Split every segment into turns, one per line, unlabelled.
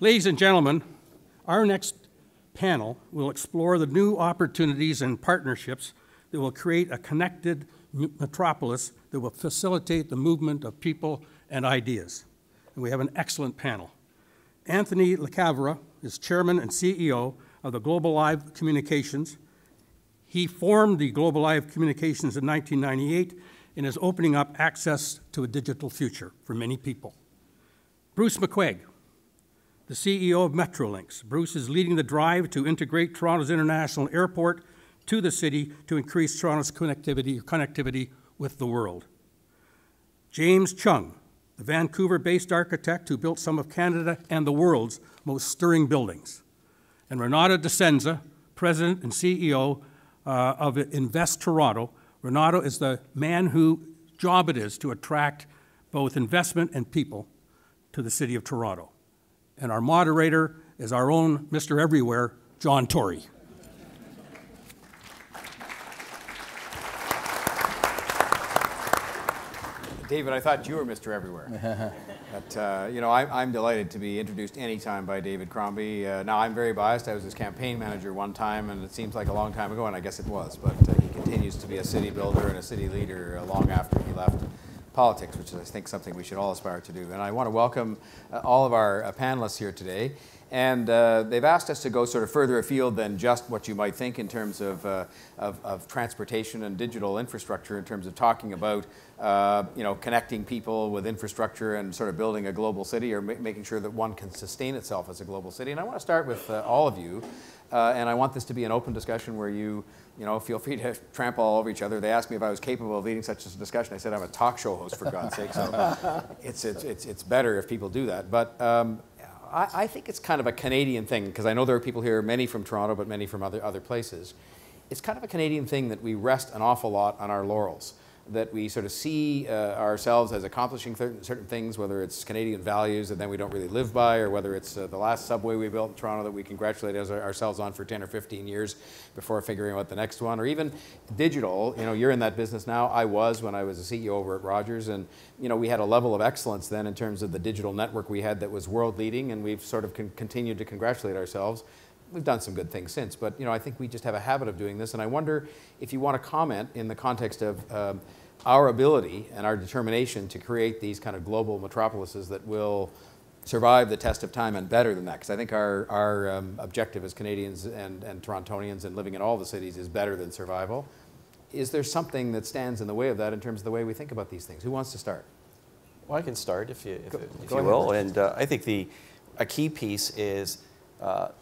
Ladies and gentlemen, our next panel will explore the new opportunities and partnerships that will create a connected metropolis that will facilitate the movement of people and ideas. And we have an excellent panel. Anthony Lacavera is chairman and CEO of the Globalive Communications. He formed the Globalive Communications in 1998 and is opening up access to a digital future for many people. Bruce McCuaig, the CEO of Metrolinx. Bruce is leading the drive to integrate Toronto's International Airport to the city to increase Toronto's connectivity with the world. James Cheng, the Vancouver-based architect who built some of Canada and the world's most stirring buildings. And Renato Discenza, president and CEO of Invest Toronto. Renato is the man whose job it is to attract both investment and people to the city of Toronto. And our moderator is our own Mr. Everywhere, John Tory.
David, I thought you were Mr. Everywhere. But, you know, I'm delighted to be introduced anytime by David Crombie. Now, I'm very biased. I was his campaign manager one time, and it seems like a long time ago, and I guess it was. But he continues to be a city builder and a city leader long after he left politics, which is, I think, something we should all aspire to do. And I want to welcome all of our panelists here today. And they've asked us to go sort of further afield than just what you might think in terms of transportation and digital infrastructure, in terms of talking about you know, connecting people with infrastructure and sort of building a global city, or making sure that one can sustain itself as a global city. And I want to start with all of you, and I want this to be an open discussion where you know, feel free to trample all over each other. They asked me if I was capable of leading such a discussion. I said I'm a talk show host, for God's sake. So it's better if people do that. But I think it's kind of a Canadian thing, because I know there are people here, many from Toronto, but many from other places. It's kind of a Canadian thing that we rest an awful lot on our laurels, that we sort of see ourselves as accomplishing certain things, whether it's Canadian values and then we don't really live by, or whether it's the last subway we built in Toronto that we congratulate ourselves on for 10 or 15 years before figuring out the next one, or even digital. You know, you're in that business now. I was when I was a CEO over at Rogers, and you know, we had a level of excellence then in terms of the digital network we had that was world leading, and we've sort of continued to congratulate ourselves. We've done some good things since, but you know, I think we just have a habit of doing this, and I wonder if you want to comment in the context of our ability and our determination to create these kind of global metropolises that will survive the test of time and better than that. Because I think our objective as Canadians and Torontonians and living in all the cities is better than survival. Is there something that stands in the way of that in terms of the way we think about these things? Who wants to start?
Well, I can start if you will. And I think a key piece is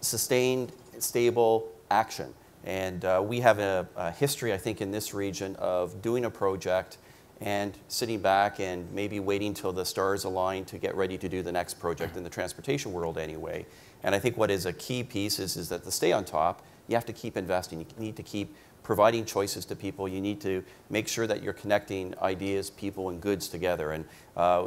sustained, stable action. And we have a history, I think, in this region of doing a project and sitting back and maybe waiting till the stars align to get ready to do the next project in the transportation world anyway. And I think what is a key piece is that to stay on top, you have to keep investing. You need to keep providing choices to people. You need to make sure that you're connecting ideas, people, and goods together. And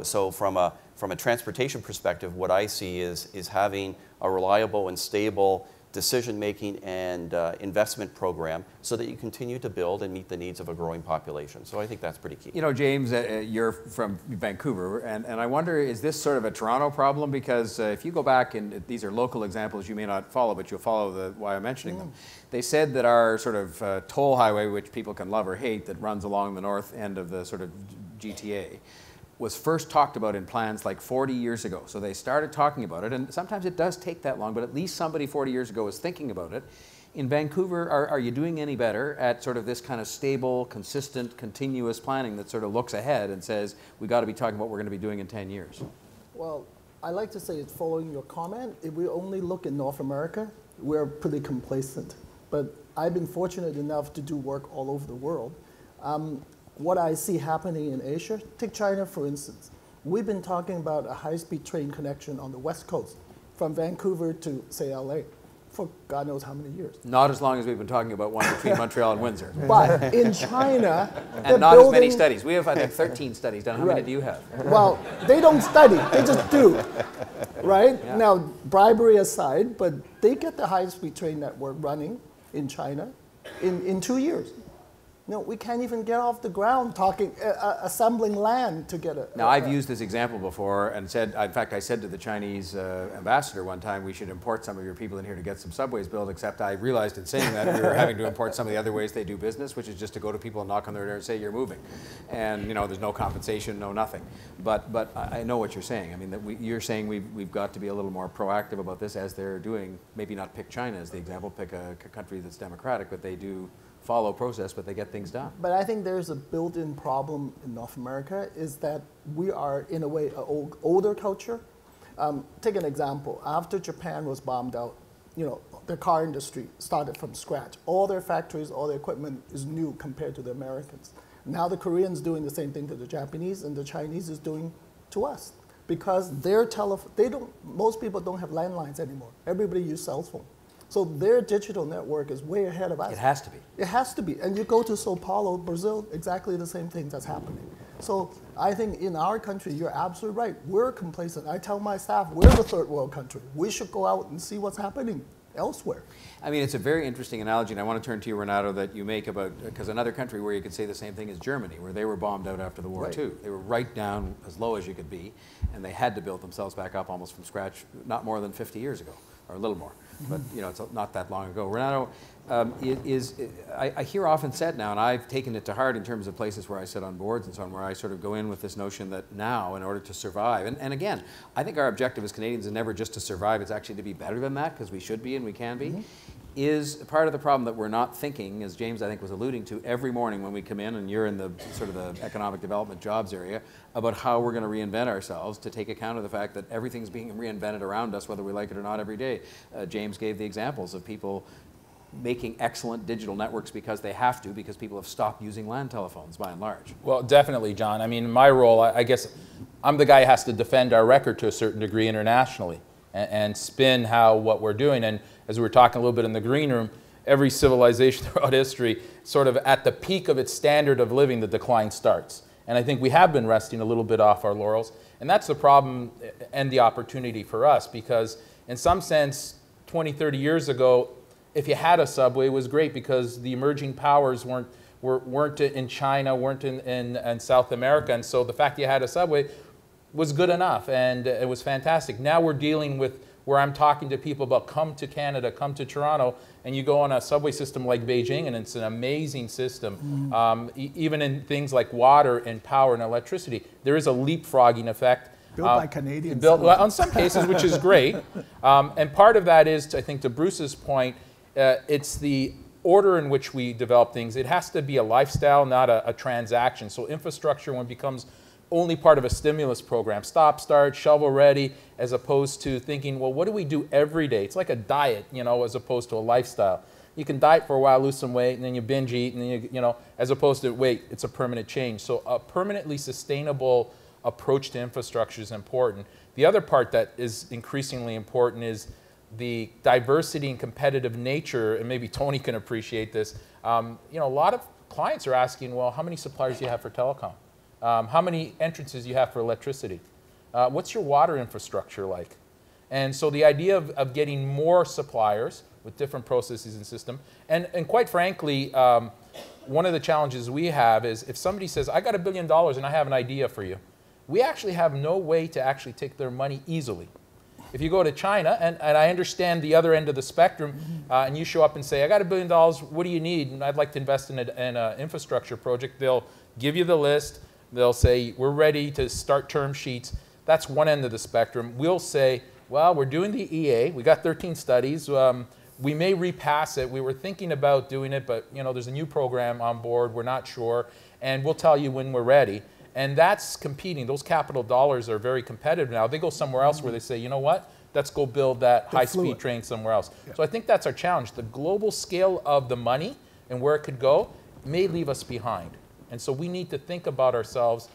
so from a transportation perspective, what I see is having a reliable and stable decision-making and investment program so that you continue to build and meet the needs of a growing population. So I think that's pretty key.
You know, James, you're from Vancouver, and I wonder, is this sort of a Toronto problem? Because if you go back, and these are local examples you may not follow, but you'll follow why I'm mentioning them. They said that our sort of toll highway, which people can love or hate, that runs along the north end of the sort of GTA, was first talked about in plans like 40 years ago. So they started talking about it, and sometimes it does take that long, but at least somebody 40 years ago was thinking about it. In Vancouver, are you doing any better at sort of this kind of stable, consistent, continuous planning that sort of looks ahead and says, we got to be talking about what we're going to be doing in 10 years?
Well, I like to say, it's following your comment, if we only look in North America, we're pretty complacent. But I've been fortunate enough to do work all over the world. What I see happening in Asia, take China for instance. We've been talking about a high-speed train connection on the West Coast from Vancouver to, say, LA for God knows how many years.
Not as long as we've been talking about one between Montreal and Windsor.
But in China,
and not as many studies. We have, I think, 13 studies done. How many do you have?
Well, they don't study, they just do, right? Yeah. Now, bribery aside, but they get the high-speed train network running in China in 2 years. You know, we can't even get off the ground talking, assembling land to get it.
Now, I've used this example before and said, in fact, I said to the Chinese ambassador one time, we should import some of your people in here to get some subways built, except I realized in saying that we were having to import some of the other ways they do business, which is just to go to people and knock on their door and say, you're moving. And, you know, there's no compensation, no nothing. But I know what you're saying. I mean, that you're saying we've got to be a little more proactive about this as they're doing. Maybe not pick China as the example, pick a country that's democratic, but they do follow process, but they get things done.
But I think there's a built-in problem in North America is that we are, in a way, an older culture. Take an example. After Japan was bombed out, you know, the car industry started from scratch. All their factories, all their equipment is new compared to the Americans. Now the Koreans doing the same thing to the Japanese, and the Chinese is doing to us. Because most people don't have landlines anymore. Everybody uses cell phone. So their digital network is way ahead of us.
It has to be.
It has to be. And you go to Sao Paulo, Brazil, exactly the same thing that's happening. So I think in our country, you're absolutely right. We're complacent. I tell my staff, we're the third world country. We should go out and see what's happening elsewhere.
I mean, it's a very interesting analogy, and I want to turn to you, Renato, that you make about, because another country where you could say the same thing is Germany, where they were bombed out after the war too. They were right down as low as you could be, and they had to build themselves back up almost from scratch, not more than 50 years ago, or a little more. But you know, it's not that long ago. Renato, I hear often said now, and I've taken it to heart in terms of places where I sit on boards and so on, where I sort of go in with this notion that now, in order to survive, and again, I think our objective as Canadians is never just to survive, it's actually to be better than that, because we should be and we can be, is part of the problem that we're not thinking, as James I think was alluding to, every morning when we come in, and you're in the sort of the economic development jobs area, about how we're going to reinvent ourselves to take account of the fact that everything's being reinvented around us, whether we like it or not, every day. James gave the examples of people making excellent digital networks because they have to, because people have stopped using land telephones by and large.
Well, definitely, John. I mean, in my role, I guess I'm the guy who has to defend our record to a certain degree internationally and spin what we're doing. And as we were talking a little bit in the green room, every civilization throughout history, sort of at the peak of its standard of living, the decline starts. And I think we have been resting a little bit off our laurels. And that's the problem and the opportunity for us, because in some sense, 20, 30 years ago, if you had a subway, it was great because the emerging powers weren't in China, weren't in South America. And so the fact you had a subway was good enough, and it was fantastic. Now we're dealing with where I'm talking to people about come to Canada, come to Toronto, and you go on a subway system like Beijing, and it's an amazing system. Even in things like water and power and electricity, there is a leapfrogging effect.
Built by Canadians.
Built, well, in some cases, which is great. And part of that is, I think, to Bruce's point, it's the order in which we develop things. It has to be a lifestyle, not a transaction. So infrastructure, when it becomes only part of a stimulus program, stop, start, shovel ready, as opposed to thinking, well, what do we do every day? It's like a diet, you know, as opposed to a lifestyle. You can diet for a while, lose some weight, and then you binge eat, and then you know, as opposed to, wait, it's a permanent change. So a permanently sustainable approach to infrastructure is important. The other part that is increasingly important is the diversity and competitive nature, and maybe Tony can appreciate this. You know, a lot of clients are asking, well, how many suppliers do you have for telecom? How many entrances do you have for electricity? What's your water infrastructure like? And so the idea of getting more suppliers with different processes and system, and quite frankly, one of the challenges we have is if somebody says, I got $1 billion and I have an idea for you, we actually have no way to actually take their money easily. If you go to China, and I understand the other end of the spectrum, and you show up and say, I got $1 billion, what do you need? And I'd like to invest in an infrastructure project. They'll give you the list. They'll say, we're ready to start term sheets. That's one end of the spectrum. We'll say, well, we're doing the EA. We got 13 studies. We may repass it. We were thinking about doing it, but you know, there's a new program on board. We're not sure. And we'll tell you when we're ready. And that's competing. Those capital dollars are very competitive now. They go somewhere else where they say, you know what? Let's go build that high-speed train somewhere else. Yeah. So I think that's our challenge. The global scale of the money and where it could go may leave us behind. And so we need to think about ourselves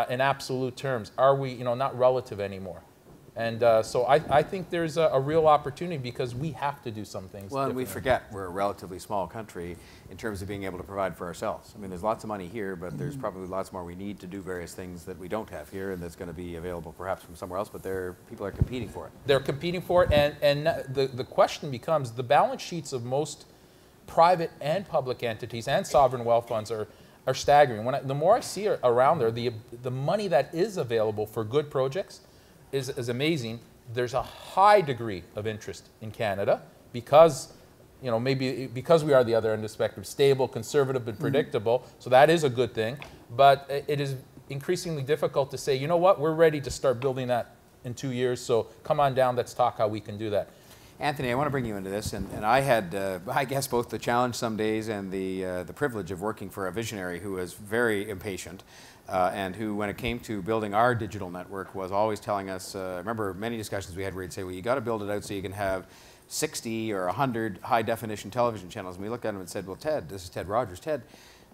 in absolute terms. Are we, you know, not relative anymore? And so I think there's a real opportunity because we have to do some things.
Well, and we forget we're a relatively small country in terms of being able to provide for ourselves. I mean, there's lots of money here, but there's probably lots more we need to do various things that we don't have here and that's going to be available perhaps from somewhere else, but people are competing for it.
They're competing for it, and the question becomes the balance sheets of most private and public entities and sovereign wealth funds are staggering. The more I see around there, the money that is available for good projects is amazing. There's a high degree of interest in Canada because, you know, maybe because we are the other end of the spectrum, stable, conservative, and predictable. So that is a good thing. But it is increasingly difficult to say, you know what, we're ready to start building that in 2 years. So come on down, let's talk how we can do that.
Anthony, I want to bring you into this, and I had, I guess, both the challenge some days and the privilege of working for a visionary who was very impatient, and who, when it came to building our digital network, was always telling us. I remember many discussions we had where he'd say, "Well, you got to build it out so you can have 60 or 100 high-definition television channels." And we looked at him and said, "Well, Ted, this is Ted Rogers. Ted,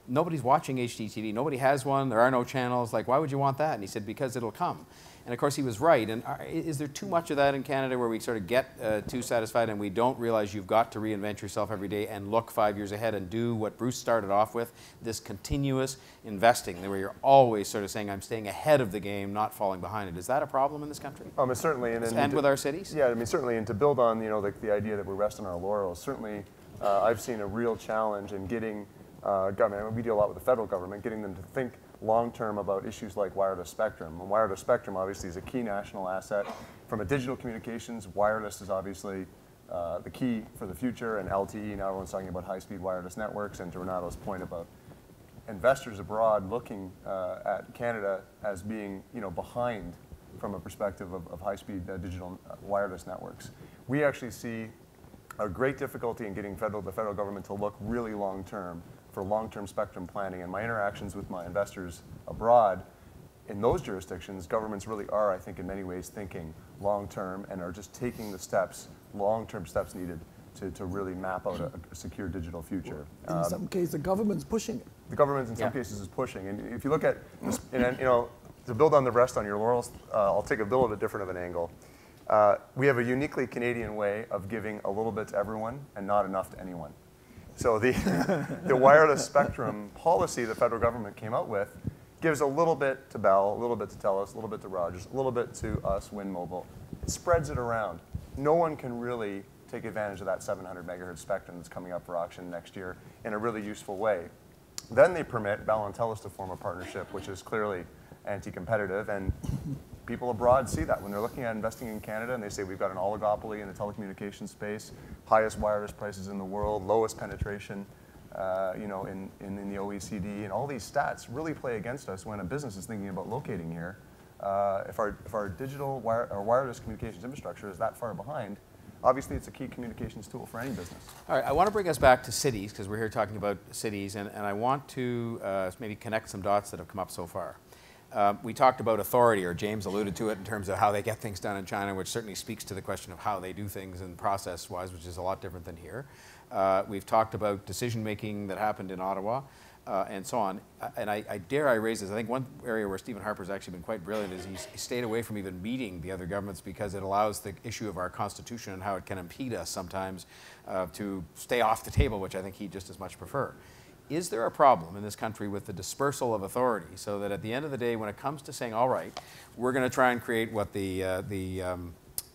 nobody's watching HDTV. Nobody has one. There are no channels. Like, why would you want that?" And he said, "Because it'll come." And of course, he was right. And is there too much of that in Canada where we sort of get too satisfied and we don't realize you've got to reinvent yourself every day and look 5 years ahead and do what Bruce started off with, this continuous investing, where you're always sort of saying, I'm staying ahead of the game, not falling behind it. Is that a problem in this country?
It's certainly.
And with our cities?
Yeah, I mean, certainly. And to build on, you know, the idea that we rest on our laurels, certainly I've seen a real challenge in getting government, I mean, we deal a lot with the federal government, getting them to think long-term about issues like wireless spectrum. And wireless spectrum obviously is a key national asset. From a digital communications, wireless is obviously the key for the future, and LTE, now everyone's talking about high-speed wireless networks, and to Renato's point about investors abroad looking at Canada as being, you know, behind from a perspective of high-speed digital wireless networks. We actually see a great difficulty in getting the federal government to look really long-term for long-term spectrum planning. And my interactions with my investors abroad, in those jurisdictions, governments really are, I think, in many ways thinking long-term and are just taking the steps, long-term steps needed to really map out a secure digital future.
In some cases, the government's pushing it.
The government, in some cases, is pushing. And if you look at, and, you know, to build on the rest on your laurels, I'll take a little bit different of an angle. We have a uniquely Canadian way of giving a little bit to everyone and not enough to anyone. So the wireless spectrum policy the federal government came out with gives a little bit to Bell, a little bit to TELUS, a little bit to Rogers, a little bit to us, Wind Mobile. It spreads it around. No one can really take advantage of that 700 megahertz spectrum that's coming up for auction next year in a really useful way. Then they permit Bell and TELUS to form a partnership, which is clearly anti-competitive, and people abroad see that when they're looking at investing in Canada, and they say we've got an oligopoly in the telecommunications space, highest wireless prices in the world, lowest penetration, you know, in the OECD, and all these stats really play against us when a business is thinking about locating here. If our digital or wireless communications infrastructure is that far behind, obviously it's a key communications tool for any business.
All right, I want to bring us back to cities because we're here talking about cities, and I want to maybe connect some dots that have come up so far. We talked about authority, or James alluded to it in terms of how they get things done in China, which certainly speaks to the question of how they do things and process-wise, which is a lot different than here. We've talked about decision-making that happened in Ottawa, and so on. And I dare I raise this. I think one area where Stephen Harper's actually been quite brilliant is he stayed away from even meeting the other governments because it allows the issue of our Constitution and how it can impede us sometimes to stay off the table, which I think he'd just as much prefer. Is there a problem in this country with the dispersal of authority so that at the end of the day, when it comes to saying, all right, we're going to try and create what the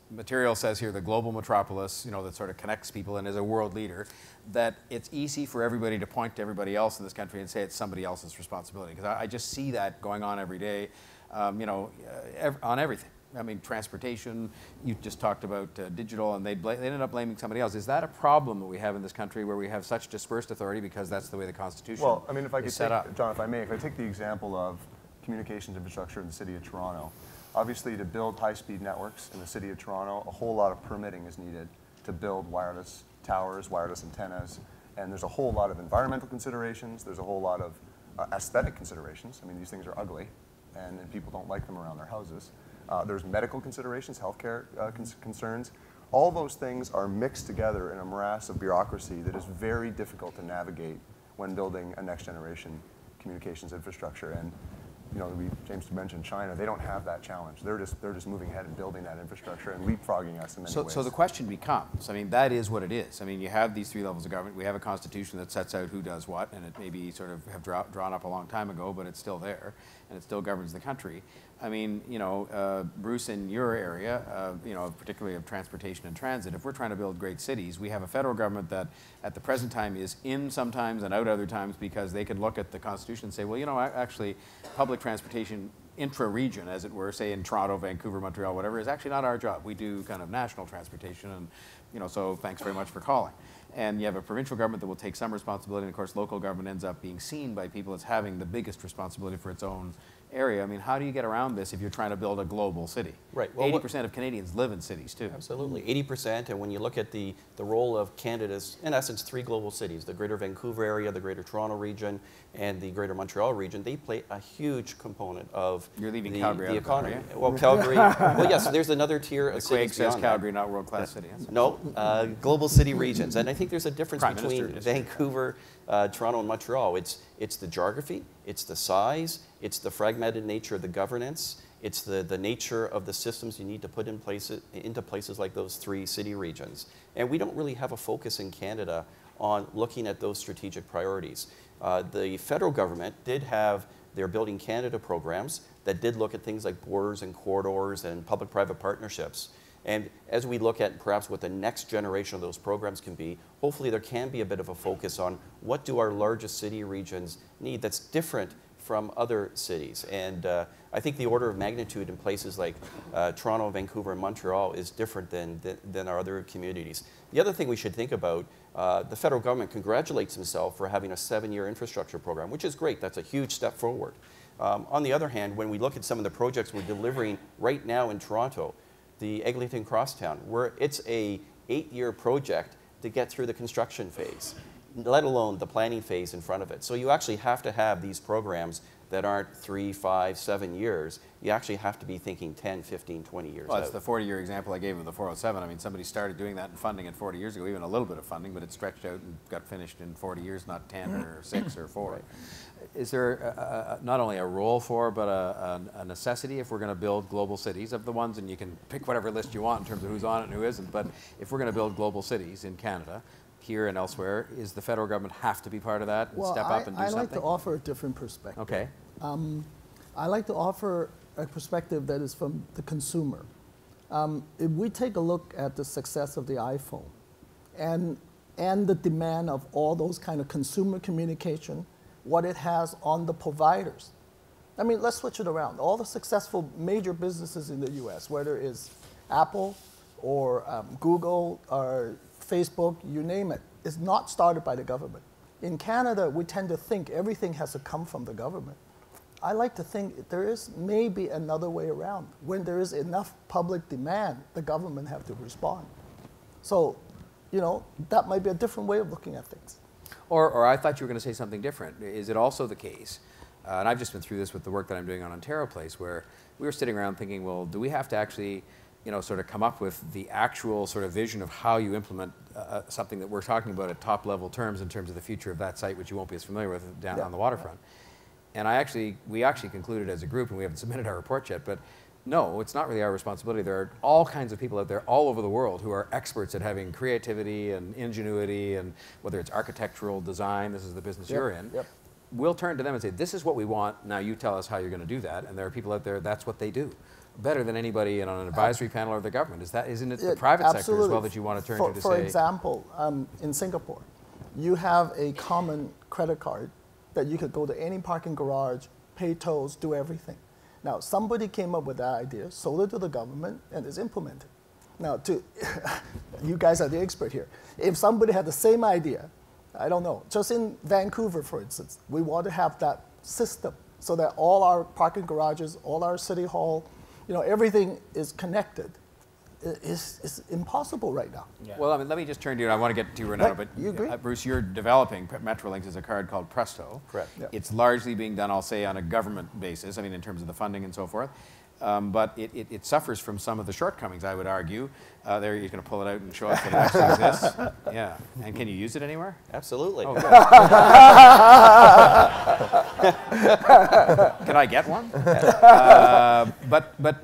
material says here, the global metropolis, you know, that sort of connects people and is a world leader, that it's easy for everybody to point to everybody else in this country and say it's somebody else's responsibility? Because I just see that going on every day, you know, on everything. I mean, transportation, you just talked about digital, and they ended up blaming somebody else. Is that a problem that we have in this country where we have such dispersed authority because that's the way the Constitution
Well, I mean, if I could
is set up?
John, if I may, if I take the example of communications infrastructure in the city of Toronto, obviously to build high-speed networks in the city of Toronto, a whole lot of permitting is needed to build wireless towers, wireless antennas, and there's a whole lot of environmental considerations, there's a whole lot of aesthetic considerations. I mean, these things are ugly, and people don't like them around their houses. There's medical considerations, healthcare concerns. All those things are mixed together in a morass of bureaucracy that is very difficult to navigate when building a next generation communications infrastructure. And you know, James mentioned China. They don't have that challenge. They're just moving ahead and building that infrastructure and leapfrogging us in many ways.
So the question becomes, I mean, that is what it is. I mean, you have these 3 levels of government. We have a constitution that sets out who does what, and it may be sort of have drawn up a long time ago, but it's still there, and it still governs the country. I mean, you know, Bruce, in your area, you know, particularly of transportation and transit, if we're trying to build great cities, we have a federal government that at the present time is in sometimes and out other times because they can look at the Constitution and say, well, you know, actually, public transportation intra-region, as it were, say in Toronto, Vancouver, Montreal, whatever, is actually not our job. We do kind of national transportation, and, you know, so thanks very much for calling. And you have a provincial government that will take some responsibility, and of course, local government ends up being seen by people as having the biggest responsibility for its own area. I mean, how do you get around this if you're trying to build a global city?
Right. Well,
80% of Canadians live in cities, too.
Absolutely, 80%. And when you look at the role of Canada's, in essence, 3 global cities, the Greater Vancouver area, the Greater Toronto region, and the Greater Montreal region, they play a huge component of
You're leaving Calgary
the
out of
economy.
that, right?
Well, Calgary, well, yes, there's another tier of
McCuaig
cities
says
beyond
Calgary, not world-class city.
No, global city regions. And I think there's a difference
Prime
between
Minister
Vancouver, Toronto, and Montreal. It's the geography, it's the size, it's the fragmented nature of the governance, it's the nature of the systems you need to put in into places like those 3 city regions. And we don't really have a focus in Canada on looking at those strategic priorities. The federal government did have their Building Canada programs that did look at things like borders and corridors and public-private partnerships. And as we look at perhaps what the next generation of those programs can be, hopefully there can be a bit of a focus on what do our largest city regions need that's different from other cities. And I think the order of magnitude in places like Toronto, Vancouver, and Montreal is different than our other communities. The other thing we should think about, the federal government congratulates himself for having a 7-year infrastructure program, which is great. That's a huge step forward. On the other hand, when we look at some of the projects we're delivering right now in Toronto, the Eglinton Crosstown, where it's a 8-year project to get through the construction phase, let alone the planning phase in front of it. So you actually have to have these programs that aren't 3, 5, 7 years. You actually have to be thinking 10, 15, 20 years
Well,
out.
that's the 40-year example I gave of the 407. I mean, somebody started doing that in funding it 40 years ago, even a little bit of funding, but it stretched out and got finished in 40 years, not 10 or 6 or 4. Right. Is there not only a role for, but a necessity if we're going to build global cities of the ones, and you can pick whatever list you want in terms of who's on it and who isn't, but if we're going to build global cities in Canada, here and elsewhere, is the federal government have to be part of that and step up and do something?
I like to offer a different perspective.
Okay.
I like to offer a perspective that is from the consumer. If we take a look at the success of the iPhone and the demand of all those kind of consumer communication, what it has on the providers. I mean, let's switch it around. All the successful major businesses in the US, whether it's Apple or Google or Facebook, you name it, is not started by the government. In Canada, we tend to think everything has to come from the government. I like to think there is maybe another way around. When there is enough public demand, the government have to respond. So, you know, that might be a different way of looking at things.
Or I thought you were going to say something different. Is it also the case, and I've just been through this with the work that I'm doing on Ontario Place, where we were sitting around thinking, well, do we have to actually, you know, sort of come up with the actual sort of vision of how you implement something that we're talking about at top level terms in terms of the future of that site, which you won't be as familiar with down on the waterfront. And we actually concluded as a group, and we haven't submitted our report yet, but no, it's not really our responsibility. There are all kinds of people out there all over the world who are experts at having creativity and ingenuity, and whether it's architectural design, this is the business you're in. Yep. We'll turn to them and say, this is what we want, now you tell us how you're going to do that. And there are people out there, that's what they do. Better than anybody on an advisory panel or the government. Isn't it the private sector as well that you want to turn to say?
For example, in Singapore, you have a common credit card that you could go to any parking garage, pay tolls, do everything. Now, somebody came up with that idea, sold it to the government, and it's implemented. Now, you guys are the expert here. If somebody had the same idea, I don't know, just in Vancouver, for instance, we want to have that system so that all our parking garages, all our city hall, you know, everything is connected. It's impossible right now.
Yeah. Well, I mean, let me just turn to you. I want to get to you, Renato, but
you agree?
Bruce, you're developing Metrolinx as a card called Presto.
Correct.
Yep.
It's largely being done, I'll say, on a government basis, I mean, in terms of the funding and so forth. but it suffers from some of the shortcomings, I would argue. There, you're going to pull it out and show us that it actually exists. Yeah. And can you use it anywhere?
Absolutely.
Oh, good. Can I get one? But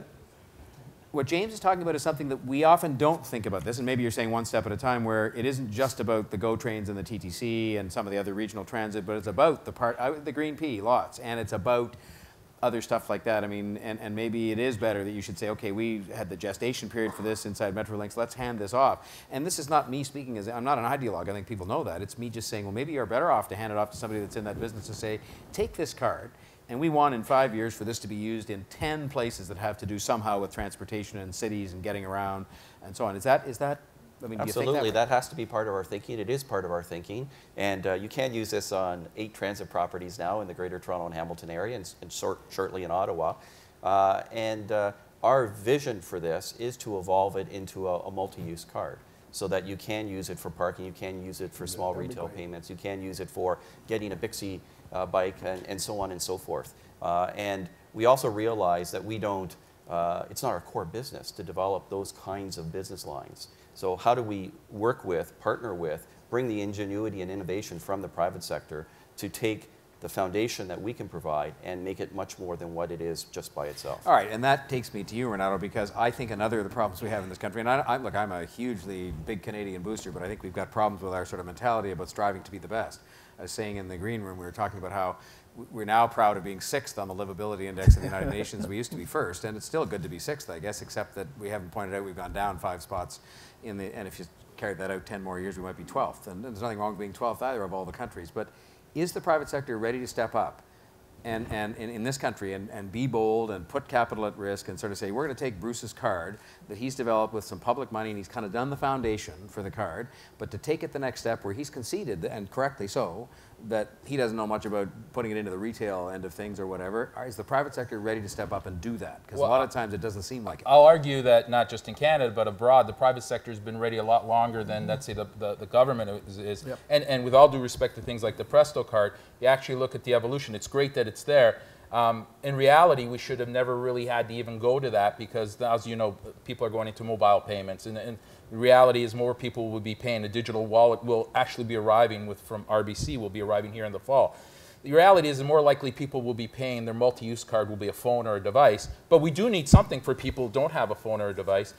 what James is talking about is something that we often don't think about this, and maybe you're saying one step at a time, where it isn't just about the GO trains and the TTC and some of the other regional transit, but it's about the Green P lots, and it's about other stuff like that. I mean, and maybe it is better that you should say, okay, we had the gestation period for this inside Metrolinx, let's hand this off. And this is not me speaking as, I'm not an ideologue, I think people know that. It's me just saying, well, maybe you're better off to hand it off to somebody that's in that business to say, take this card, and we want in 5 years for this to be used in 10 places that have to do somehow with transportation and cities and getting around and so on. Is that I mean,
absolutely,
do you think
that has to be part of our thinking. It is part of our thinking, and you can use this on 8 transit properties now in the Greater Toronto and Hamilton area, and shortly in Ottawa. Our vision for this is to evolve it into a multi-use card, so that you can use it for parking, you can use it for small retail payments, you can use it for getting a Bixi bike, and so on and so forth. And we also realize that we don't, it's not our core business to develop those kinds of business lines. So how do we work with, partner with, bring the ingenuity and innovation from the private sector to take the foundation that we can provide and make it much more than what it is just by itself?
All right, and that takes me to you, Renato, because I think another of the problems we have in this country, and look, I'm a hugely big Canadian booster, but I think we've got problems with our sort of mentality about striving to be the best. I was saying in the green room, we were talking about how we're now proud of being 6th on the livability index of the United Nations. We used to be 1st, and it's still good to be 6th, I guess, except that we haven't pointed out we've gone down 5 spots and if you carried that out 10 more years, we might be 12th. And there's nothing wrong with being 12th either of all the countries. But is the private sector ready to step up and in this country and be bold and put capital at risk and sort of say, we're going to take Bruce's card that he's developed with some public money, and he's kind of done the foundation for the card, but to take it the next step where he's conceded, and correctly so, that he doesn't know much about putting it into the retail end of things or whatever. Is the private sector ready to step up and do that? Because a lot of times it doesn't seem like it.
I'll argue that not just in Canada, but abroad, the private sector has been ready a lot longer than, let's say, the government is. Yep. And with all due respect to things like the Presto card, you actually look at the evolution. It's great that it's there. In reality, we should have never really had to even go to that, because, as you know, people are going into mobile payments. And the reality is more people will be paying. A digital wallet will actually be arriving from RBC, will be arriving here in the fall. The reality is more likely people will be paying, their multi-use card will be a phone or a device. But we do need something for people who don't have a phone or a device.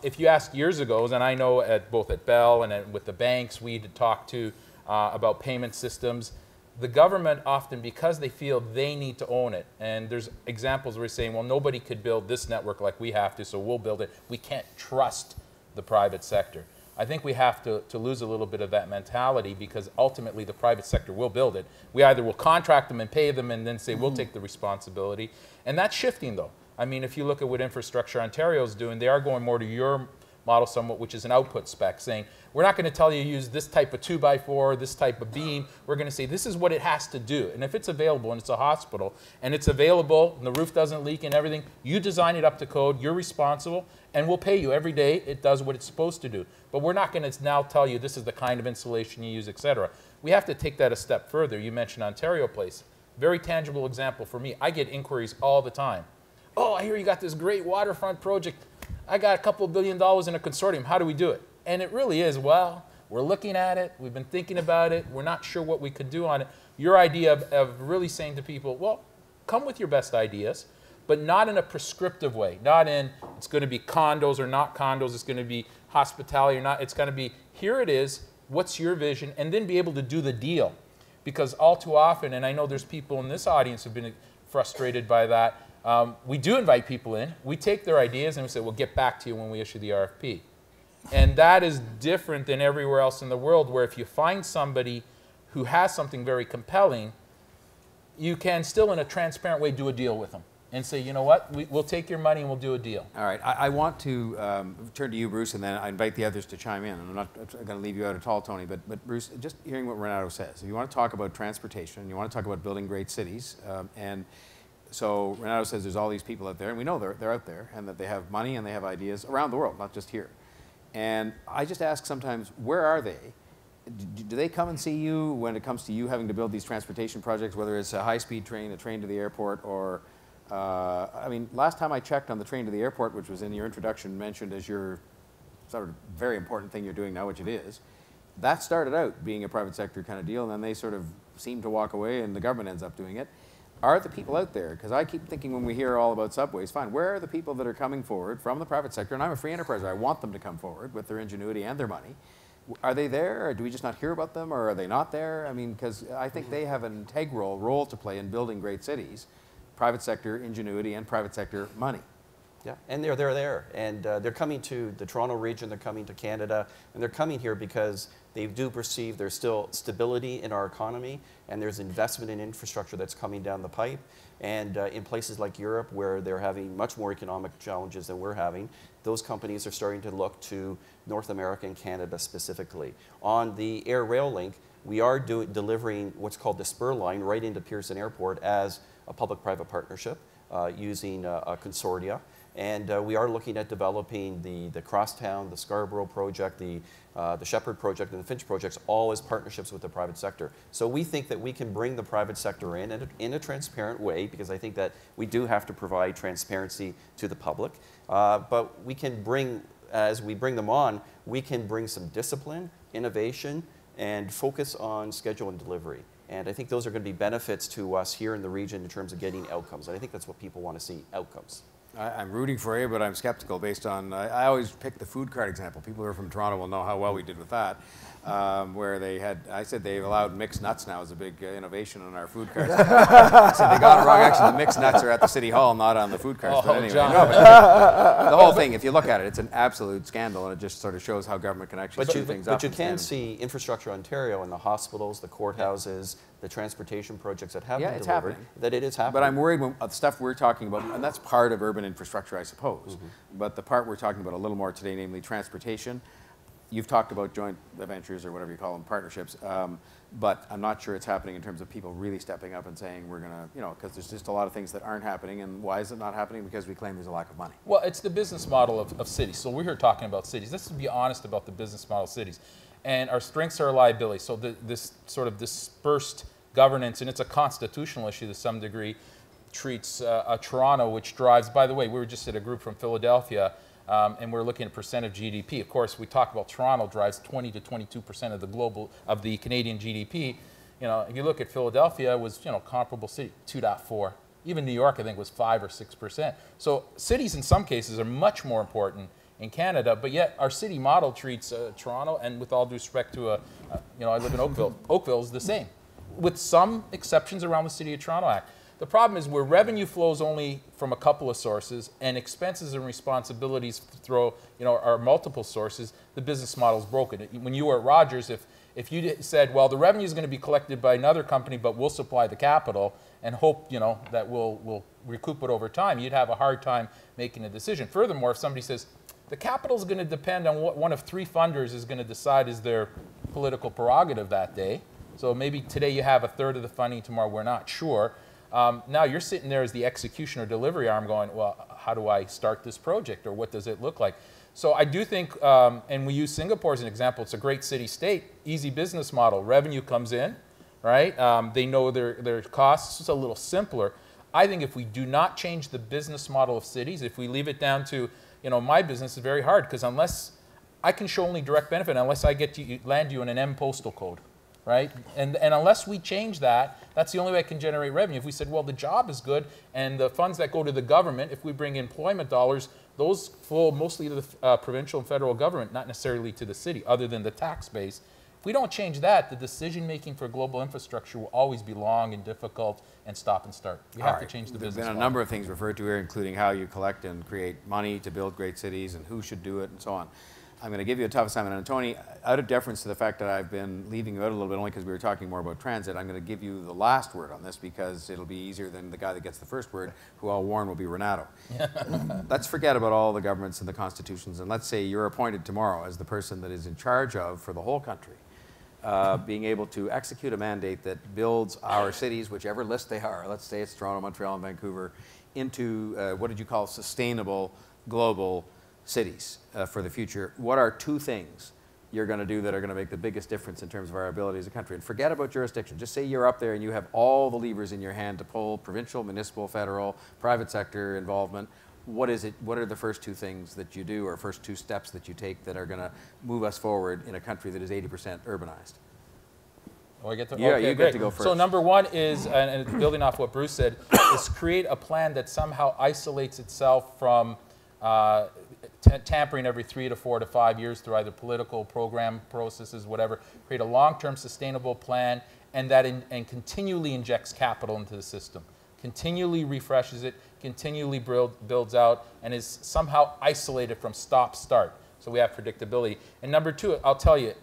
If you asked years ago, and I know both at Bell and with the banks we had talked to about payment systems, the government often, because they feel they need to own it, and there's examples where we're saying, well, nobody could build this network like we have to, so we'll build it. We can't trust the private sector. I think we have to lose a little bit of that mentality, because ultimately the private sector will build it. We either will contract them and pay them and then say, we'll take the responsibility. And that's shifting, though. I mean, if you look at what Infrastructure Ontario is doing, they are going more to your model somewhat, which is an output spec, saying, we're not going to tell you to use this type of 2x4, this type of beam. We're going to say, this is what it has to do. And if it's available and it's a hospital and it's available and the roof doesn't leak and everything, you design it up to code, you're responsible, and we'll pay you every day it does what it's supposed to do. But we're not going to now tell you this is the kind of insulation you use, et cetera. We have to take that a step further. You mentioned Ontario Place. Very tangible example for me. I get inquiries all the time. Oh, I hear you got this great waterfront project. I got a couple $1 billion in a consortium. How do we do it? And it really is, well, we're looking at it. We've been thinking about it. We're not sure what we could do on it. Your idea of really saying to people, well, come with your best ideas, but not in a prescriptive way. Not in, it's going to be condos or not condos. It's going to be hospitality or not. It's going to be, here it is. What's your vision? And then be able to do the deal. Because all too often, and I know there's people in this audience who've been frustrated by that, we do invite people in. We take their ideas and we say, we'll get back to you when we issue the RFP. And that is different than everywhere else in the world, where if you find somebody who has something very compelling, you can still in a transparent way do a deal with them and say, you know what, we'll take your money and we'll do a deal.
All right, I want to turn to you, Bruce, and then I invite the others to chime in. And I'm not going to leave you out at all, Tony, but Bruce, just hearing what Renato says, if you want to talk about transportation, you want to talk about building great cities, and so Renato says there's all these people out there, and we know they're out there, and that they have money and they have ideas around the world, not just here. And I just ask sometimes, where are they? Do they come and see you when it comes to you having to build these transportation projects, whether it's a high-speed train, a train to the airport, or I mean, last time I checked on the train to the airport, which was in your introduction mentioned as your sort of very important thing you're doing now, which it is, that started out being a private sector kind of deal, and then they sort of seem to walk away and the government ends up doing it. Are the people out there, because I keep thinking when we hear all about subways, fine, where are the people that are coming forward from the private sector? And I'm a free enterpriser, I want them to come forward with their ingenuity and their money. Are they there, or do we just not hear about them, or are they not there? I mean, because I think they have an integral role to play in building great cities. Private sector ingenuity and private sector money.
Yeah, and they're there, and they're coming to the Toronto region, they're coming to Canada, and they're coming here because they do perceive there's still stability in our economy, and there's investment in infrastructure that's coming down the pipe. And in places like Europe, where they're having much more economic challenges than we're having, those companies are starting to look to North America and Canada specifically. On the air rail link, we are delivering what's called the Spur Line right into Pearson Airport as a public-private partnership using a consortia. And we are looking at developing the Crosstown, the Scarborough project, the Shepherd project, and the Finch projects, all as partnerships with the private sector. So we think that we can bring the private sector in a transparent way, because I think that we do have to provide transparency to the public. But we can bring, as we bring them on, we can bring some discipline, innovation, and focus on schedule and delivery. And I think those are going to be benefits to us here in the region in terms of getting outcomes. And I think that's what people want to see, outcomes.
I'm rooting for you, but I'm skeptical based on, I always pick the food cart example. People who are from Toronto will know how well we did with that, where they had, I said they've allowed mixed nuts now as a big innovation on our food carts. I said they got it wrong. Actually, the mixed nuts are at the City Hall, not on the food carts.
Oh,
but anyway,
John.
no, but the whole thing, if you look at it, it's an absolute scandal, and it just sort of shows how government can actually screw things up.
But you can see Infrastructure Ontario and the hospitals, the courthouses, the transportation projects that have been delivered,
happening.
that it is happening.
But I'm worried when the stuff we're talking about, and that's part of urban infrastructure, I suppose, but the part we're talking about a little more today, namely transportation, you've talked about joint ventures or whatever you call them, partnerships, but I'm not sure it's happening in terms of people really stepping up and saying we're going to, you know, because there's just a lot of things that aren't happening. And why is it not happening? Because we claim there's a lack of money.
Well, it's the business model of cities. So we're here talking about cities. Let's be honest about the business model of cities. And our strengths are liabilities. So this sort of dispersed governance, and it's a constitutional issue to some degree, treats Toronto, which drives, by the way, we were just at a group from Philadelphia, and we're looking at percent of GDP. Of course, we talk about Toronto drives 20 to 22% of the Canadian GDP. You know, if you look at Philadelphia, it was, you know, comparable city, 2.4. Even New York, I think, was 5 or 6%. So cities in some cases are much more important in Canada, but yet our city model treats Toronto, and with all due respect to, you know, I live in Oakville. Oakville is the same, with some exceptions around the City of Toronto Act. The problem is where revenue flows only from a couple of sources and expenses and responsibilities through, you know, are multiple sources, the business model is broken. When you were at Rogers, if you said, well, the revenue is going to be collected by another company, but we'll supply the capital and hope, you know, that we'll recoup it over time, you'd have a hard time making a decision. Furthermore, if somebody says, the capital is going to depend on what one of three funders is going to decide is their political prerogative that day. So maybe today you have a third of the funding, tomorrow we're not sure. Now you're sitting there as the execution or delivery arm going, well, how do I start this project, or what does it look like? So I do think, and we use Singapore as an example, it's a great city-state, easy business model. Revenue comes in, right? They know their costs. It's a little simpler. I think if we do not change the business model of cities, if we leave it down to, you know, my business is very hard, because unless I can show only direct benefit, unless I get to land you in an M postal code, right? And unless we change that, that's the only way I can generate revenue. If we said, well, the job is good, and the funds that go to the government, if we bring employment dollars, those flow mostly to the provincial and federal government, not necessarily to the city, other than the tax base. If we don't change that, the decision-making for global infrastructure will always be long and difficult and stop and start. We have to change the business model.
There's been a number of things referred to here, including how you collect and create money to build great cities and who should do it and so on. I'm going to give you a tough assignment. And Tony, out of deference to the fact that I've been leaving you out a little bit only because we were talking more about transit, I'm going to give you the last word on this because it'll be easier than the guy that gets the first word, who I'll warn will be Renato. Let's forget about all the governments and the constitutions, and let's say you're appointed tomorrow as the person that is in charge of, for the whole country, being able to execute a mandate that builds our cities, whichever list they are, let's say it's Toronto, Montreal, and Vancouver, into what did you call sustainable global cities for the future. What are two things you're going to do that are going to make the biggest difference in terms of our ability as a country? And forget about jurisdiction. Just say you're up there and you have all the levers in your hand to pull provincial, municipal, federal, private sector involvement. What is it? What are the first two things that you do, or first two steps that you take that are going to move us forward in a country that is 80% urbanized?
Oh, I get to,
yeah,
okay,
you
great.
get to go first.
So number one is, and building off what Bruce said, is create a plan that somehow isolates itself from tampering every 3 to 4 to 5 years through either political program processes, whatever. Create a long-term sustainable plan, and that and continually injects capital into the system, continually refreshes it, continually builds out, and is somehow isolated from stop-start. So we have predictability. And number two, I'll tell you,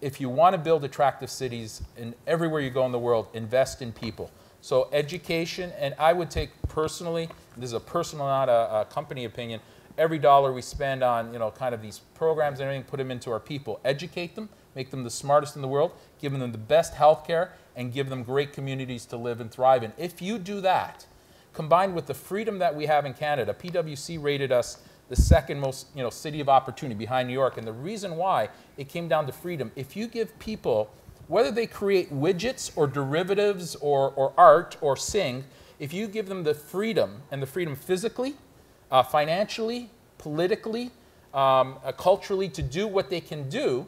if you want to build attractive cities in everywhere you go in the world, invest in people. So education, and I would take personally, this is a personal, not a company opinion, every dollar we spend on, kind of these programs and everything, put them into our people. Educate them, make them the smartest in the world, give them the best health care, and give them great communities to live and thrive in. If you do that, combined with the freedom that we have in Canada, PwC rated us the second most, city of opportunity behind New York. And the reason why, it came down to freedom. If you give people, whether they create widgets or derivatives or art or sing, if you give them the freedom, and the freedom physically, financially, politically, culturally, to do what they can do,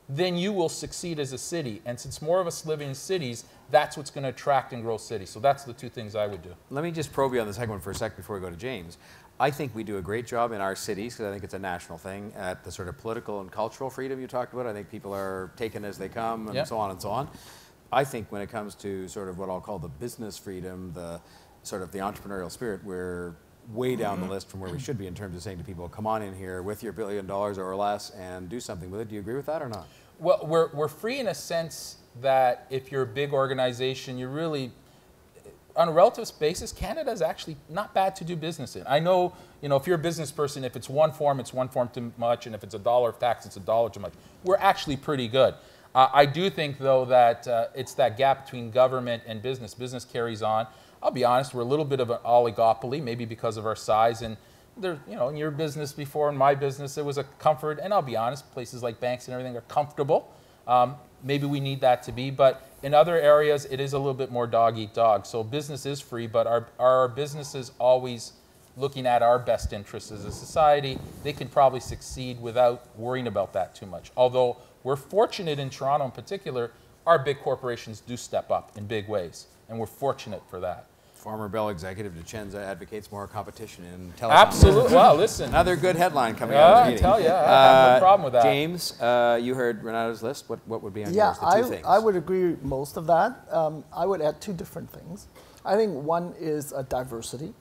then you will succeed as a city. And since more of us live in cities, that's what's going to attract and grow cities. So that's the two things I would do.
Let me just probe you on the second one for a sec before we go to James. I think we do a great job in our cities, because I think it's a national thing, at the sort of political and cultural freedom you talked about. I think people are taken as they come, and so on and so on. I think when it comes to sort of what I'll call the business freedom, the sort of the entrepreneurial spirit, we're way down the list from where we should be in terms of saying to people, come on in here with your $1 billion or less and do something with it. Do you agree with that or not?
Well, we're free in a sense that if you're a big organization, you're really, on a relative basis, Canada is actually not bad to do business in. I know, if you're a business person, if it's one form too much, and if it's $1 of tax, it's $1 too much. We're actually pretty good. I do think, though, that it's that gap between government and business. Business carries on. I'll be honest, we're a little bit of an oligopoly, maybe because of our size. And there, in your business before, in my business, there was a comfort. And I'll be honest, places like banks and everything are comfortable. Maybe we need that to be, but in other areas, it is a little bit more dog eat dog. So business is free, but are our businesses always looking at our best interests as a society? They can probably succeed without worrying about that too much. Although we're fortunate in Toronto in particular, our big corporations do step up in big ways, and we're fortunate for that.
Former Bell executive Discenza advocates more competition in telecom.
Absolutely. Well, listen.
Another good headline coming out of the meeting.
I tell you, I have no problem with that.
James, you heard Renato's list. What would be on yours, the two things?
I would agree most of that. I would add two different things. I think one is diversity.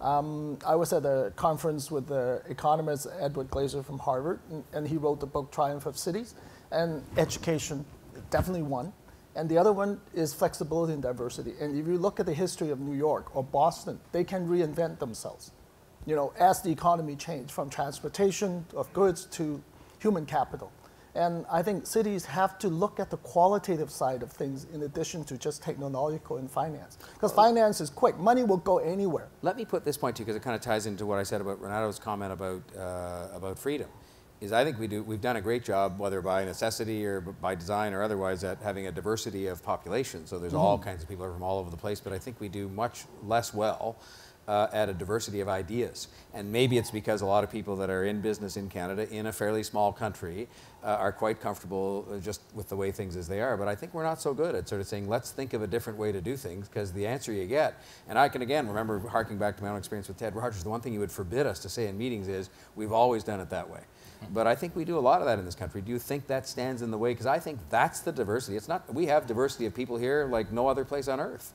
I was at a conference with the economist Edward Glaser from Harvard, and he wrote the book Triumph of Cities. And education, definitely one. And the other one is flexibility and diversity. And if you look at the history of New York or Boston, they can reinvent themselves, as the economy changed from transportation of goods to human capital. And I think cities have to look at the qualitative side of things in addition to just technological and finance. Because finance is quick. Money will go anywhere.
Let me put this point to you, because it kind of ties into what I said about Renato's comment about freedom. Is I think we've done a great job, whether by necessity or by design or otherwise, at having a diversity of population. So there's all kinds of people from all over the place, but I think we do much less well at a diversity of ideas. And maybe it's because a lot of people that are in business in Canada, in a fairly small country, are quite comfortable just with the way things as they are. But I think we're not so good at sort of saying, let's think of a different way to do things, because the answer you get, and I can again remember harking back to my own experience with Ted Rogers, the one thing he would forbid us to say in meetings is, we've always done it that way. But I think we do a lot of that in this country. Do you think that stands in the way? Because I think that's the diversity. It's not, we have diversity of people here like no other place on earth,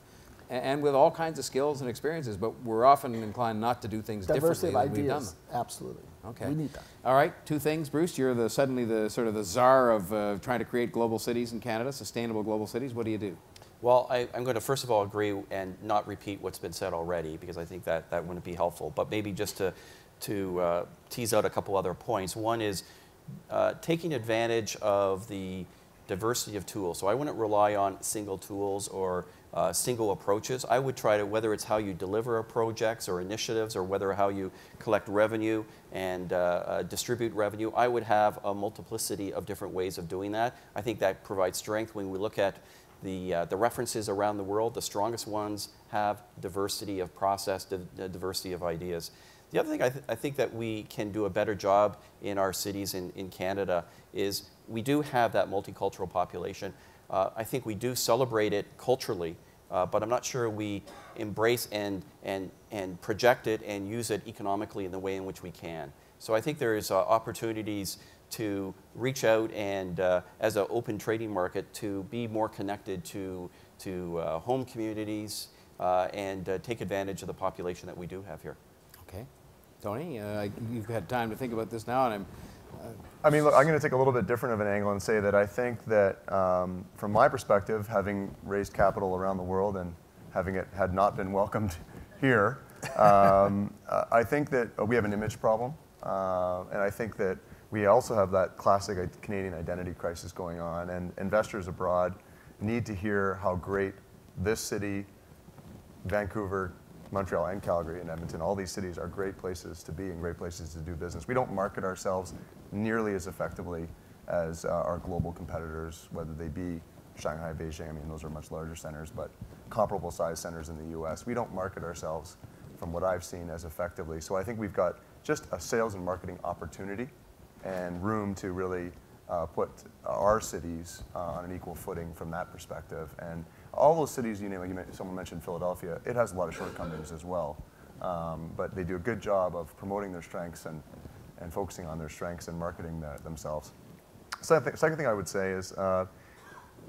and with all kinds of skills and experiences, but we're often inclined not to do things differently than we've done them.
Absolutely.
Okay.
We need that.
All right, two things. Bruce, you're suddenly the sort of the czar of trying to create global cities in Canada, sustainable global cities. What do you do?
Well, I'm going to first of all agree and not repeat what's been said already, because I think that wouldn't be helpful. But maybe just to tease out a couple other points. One is taking advantage of the diversity of tools. So I wouldn't rely on single tools or single approaches. I would try to, whether it's how you deliver projects or initiatives, or whether how you collect revenue and distribute revenue, I would have a multiplicity of different ways of doing that. I think that provides strength. When we look at the references around the world, the strongest ones have diversity of process, diversity of ideas. The other thing I think that we can do a better job in our cities in Canada is we do have that multicultural population. I think we do celebrate it culturally, but I'm not sure we embrace and project it and use it economically in the way in which we can. So I think there's opportunities to reach out and, as an open trading market, to be more connected to home communities and take advantage of the population that we do have here.
Okay. Tony, you've had time to think about this now, and
I mean, look, I'm going to take a little bit different of an angle and say that I think that, from my perspective, having raised capital around the world and having it had not been welcomed here, I think that we have an image problem, and I think that we also have that classic Canadian identity crisis going on, and investors abroad need to hear how great this city, Vancouver, Montreal and Calgary and Edmonton, all these cities are great places to be and great places to do business. We don't market ourselves nearly as effectively as our global competitors, whether they be Shanghai, Beijing. I mean, those are much larger centers, but comparable size centers in the US. We don't market ourselves, from what I've seen, as effectively. So I think we've got just a sales and marketing opportunity and room to really put our cities on an equal footing from that perspective. And all those cities, you know, someone mentioned Philadelphia, it has a lot of shortcomings as well. But they do a good job of promoting their strengths and focusing on their strengths and marketing themselves. Second thing I would say is,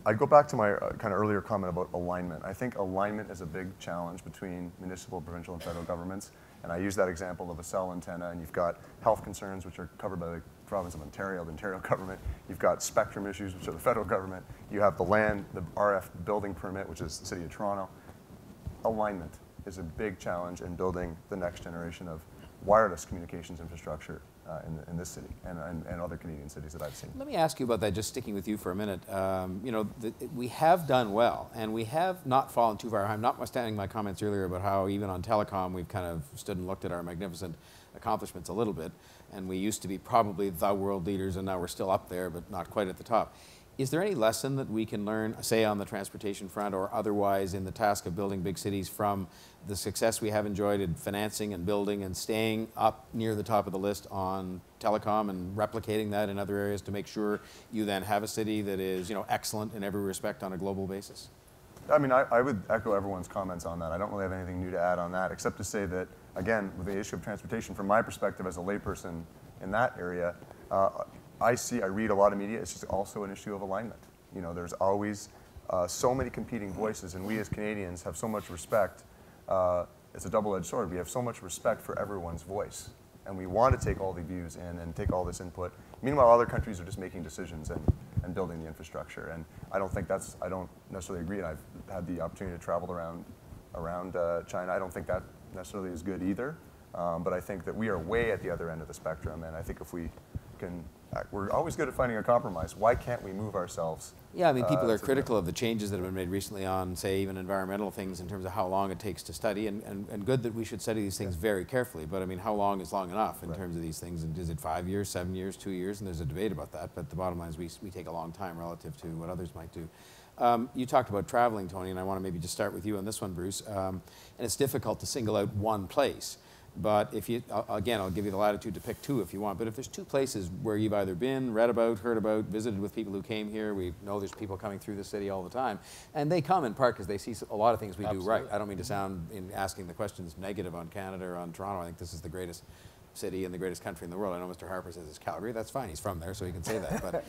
I'd go back to my kind of earlier comment about alignment. I think alignment is a big challenge between municipal, provincial, and federal governments. And I use that example of a cell antenna, and you've got health concerns, which are covered by the province of Ontario, the Ontario government. You've got spectrum issues, which are the federal government. You have the land, the RF building permit, which is the City of Toronto. Alignment is a big challenge in building the next generation of wireless communications infrastructure in this city and other Canadian cities that I've seen.
let me ask you about that, just sticking with you for a minute. You know, we have done well, and we have not fallen too far behind, notwithstanding my comments earlier about how even on telecom we've kind of stood and looked at our magnificent accomplishments a little bit, and we used to be probably the world leaders, and now we're still up there, but not quite at the top. Is there any lesson that we can learn, say on the transportation front or otherwise in the task of building big cities, from the success we have enjoyed in financing and building and staying up near the top of the list on telecom and replicating that in other areas to make sure you then have a city that is, you know, excellent in every respect on a global basis?
I mean, I would echo everyone's comments on that. I don't really have anything new to add on that, except to say that, again, with the issue of transportation, from my perspective as a layperson in that area, I read a lot of media. It's just also an issue of alignment. You know, there's always so many competing voices, and we as Canadians have so much respect. It's a double-edged sword. We have so much respect for everyone's voice, and we want to take all the views in and take all this input. Meanwhile, other countries are just making decisions and building the infrastructure. And I don't necessarily agree. And I've had the opportunity to travel around China. I don't think that necessarily is good either. But I think that we are way at the other end of the spectrum, and I think if we can, we're always good at finding a compromise. Why can't we move ourselves?
Yeah, I mean, people are critical of the changes that have been made recently on, say, even environmental things in terms of how long it takes to study, and good that we should study these things very carefully, but I mean, how long is long enough in terms of these things? And is it 5 years, 7 years, 2 years? And there's a debate about that, but the bottom line is we take a long time relative to what others might do. You talked about traveling, Tony, and I want to maybe just start with you on this one, Bruce. And it's difficult to single out one place. But if you, again, I'll give you the latitude to pick two if you want, but if there's two places where you've either been, read about, heard about, visited with people who came here, we know there's people coming through the city all the time, and they come in part because they see a lot of things we do right. I don't mean to sound, in asking the questions, negative on Canada or on Toronto. I think this is the greatest city and the greatest country in the world. I know Mr. Harper says it's Calgary. That's fine. He's from there, so he can say that.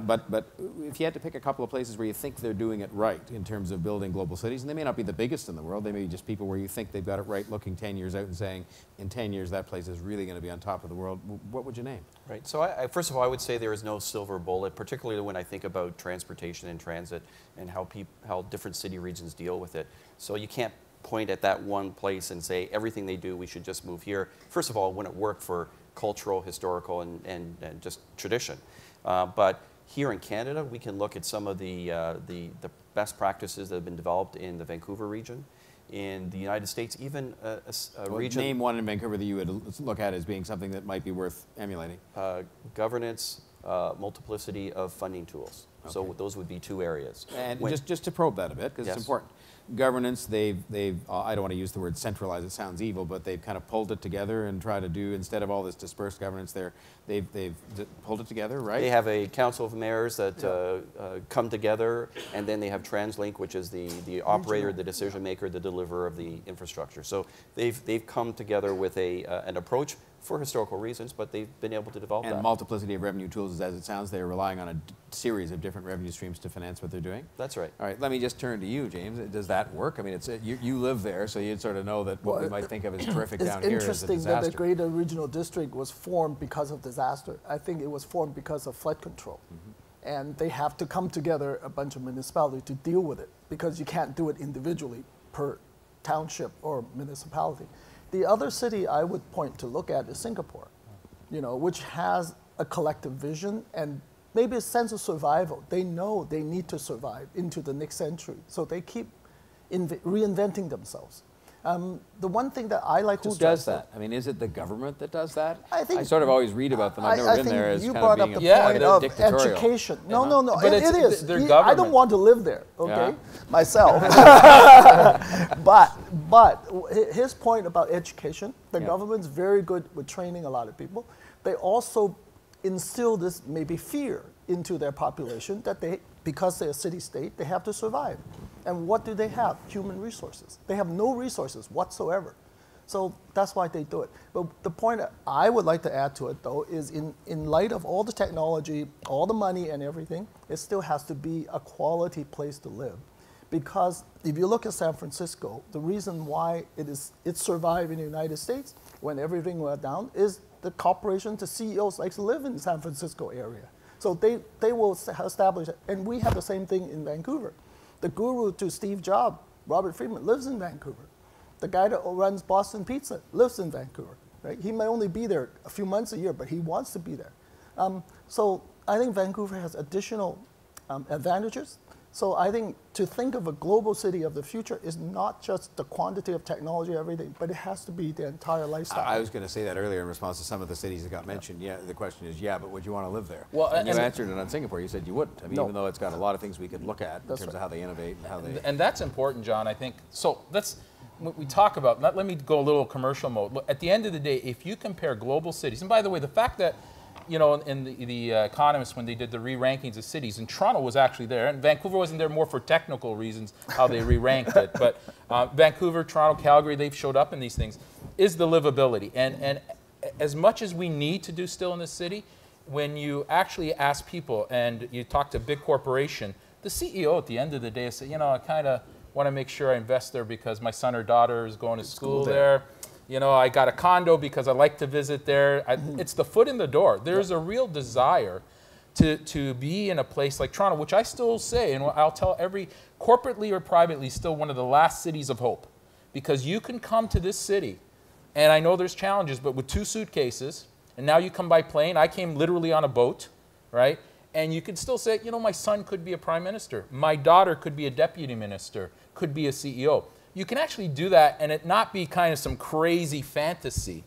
But if you had to pick a couple of places where you think they're doing it right in terms of building global cities, and they may not be the biggest in the world, they may be just people where you think they've got it right, looking 10 years out and saying, in 10 years, that place is really going to be on top of the world, what would you name?
Right. So first of all, I would say there is no silver bullet, particularly when I think about transportation and transit and how different city regions deal with it. So you can't point at that one place and say everything they do, we should just move here. First of all, it wouldn't work for cultural, historical, and just tradition. But here in Canada, we can look at some of the best practices that have been developed in the Vancouver region. In the United States, even a region...
Name one in Vancouver that you would look at as being something that might be worth emulating.
Governance, multiplicity of funding tools. Okay. So those would be 2 areas.
And just to probe that a bit, because it's important. Governance, they've I don't want to use the word centralize, it sounds evil, but they've kind of pulled it together and tried to do, instead of all this dispersed governance they've pulled it together, right?
They have a council of mayors that come together, and then they have TransLink, which is the operator, the decision maker, the deliverer of the infrastructure. So they've come together with an approach for historical reasons, but they've been able to develop that.
And multiplicity of revenue tools is, as it sounds, they're relying on a series of different revenue streams to finance what they're doing.
That's right.
All right, let me just turn to you, James. Does that work? I mean, you live there, so you'd sort of know that what we might think of as terrific down here is a disaster.
It's interesting that the Greater Regional District was formed because of disaster. I think it was formed because of flood control. And they have to come together, a bunch of municipalities, to deal with it, because you can't do it individually per township or municipality. The other city I would point to look at is Singapore, which has a collective vision and maybe a sense of survival. They know they need to survive into the next century, so they keep reinventing themselves. The one thing that I like to stress...
Who does that? I mean, is it the government that does that?
I
sort of always read about them. I've never been there as
you
kind
brought
of being
up the point of education. No,
But
it is.
Their
I don't want to live there, okay, myself. But his point about education, the government's very good with training a lot of people. They also instill this maybe fear into their population that because they're a city-state, they have to survive. And what do they have? Human resources. They have no resources whatsoever. So that's why they do it. But the point I would like to add to it, though, is in light of all the technology, all the money and everything, it still has to be a quality place to live. Because if you look at San Francisco, the reason why it survived in the United States when everything went down is the corporations, the CEOs like to live in the San Francisco area. So they will establish it. And we have the same thing in Vancouver. The guru to Steve Jobs, Robert Friedman, lives in Vancouver. The guy that runs Boston Pizza lives in Vancouver. Right? He may only be there a few months a year, but he wants to be there. So I think Vancouver has additional advantages. So I think to think of a global city of the future is not just the quantity of technology, everything, but it has to be the entire lifestyle.
I was going to say that earlier in response to some of the cities that got mentioned. Yeah, the question is, but would you want to live there?
Well,
and you answered it on Singapore. You said you wouldn't. I mean,
No.
even though it's got a lot of things we could look at in terms of how they innovate and how they...
And that's important, John, I think. So what we talk about, let me go a little commercial mode. Look, at the end of the day, if you compare global cities, and by the way, the fact that in the Economist, when they did the re-rankings of cities, and Toronto was actually there, and Vancouver wasn't there more for technical reasons, how they re-ranked it, but Vancouver, Toronto, Calgary, they've showed up in these things, is the livability. And as much as we need to do still in this city, when you actually ask people and you talk to a big corporation, the CEO at the end of the day says, I kind of want to make sure I invest there because my son or daughter is going to school there. I got a condo because I like to visit there. It's the foot in the door. There's a real desire to be in a place like Toronto, which I still say, and I'll tell every, corporately or privately, still one of the last cities of hope. Because you can come to this city, and I know there's challenges, but with 2 suitcases, and now you come by plane. I came literally on a boat, right? And you could still say, my son could be a prime minister. My daughter could be a deputy minister, could be a CEO. You can actually do that and it not be kind of some crazy fantasy.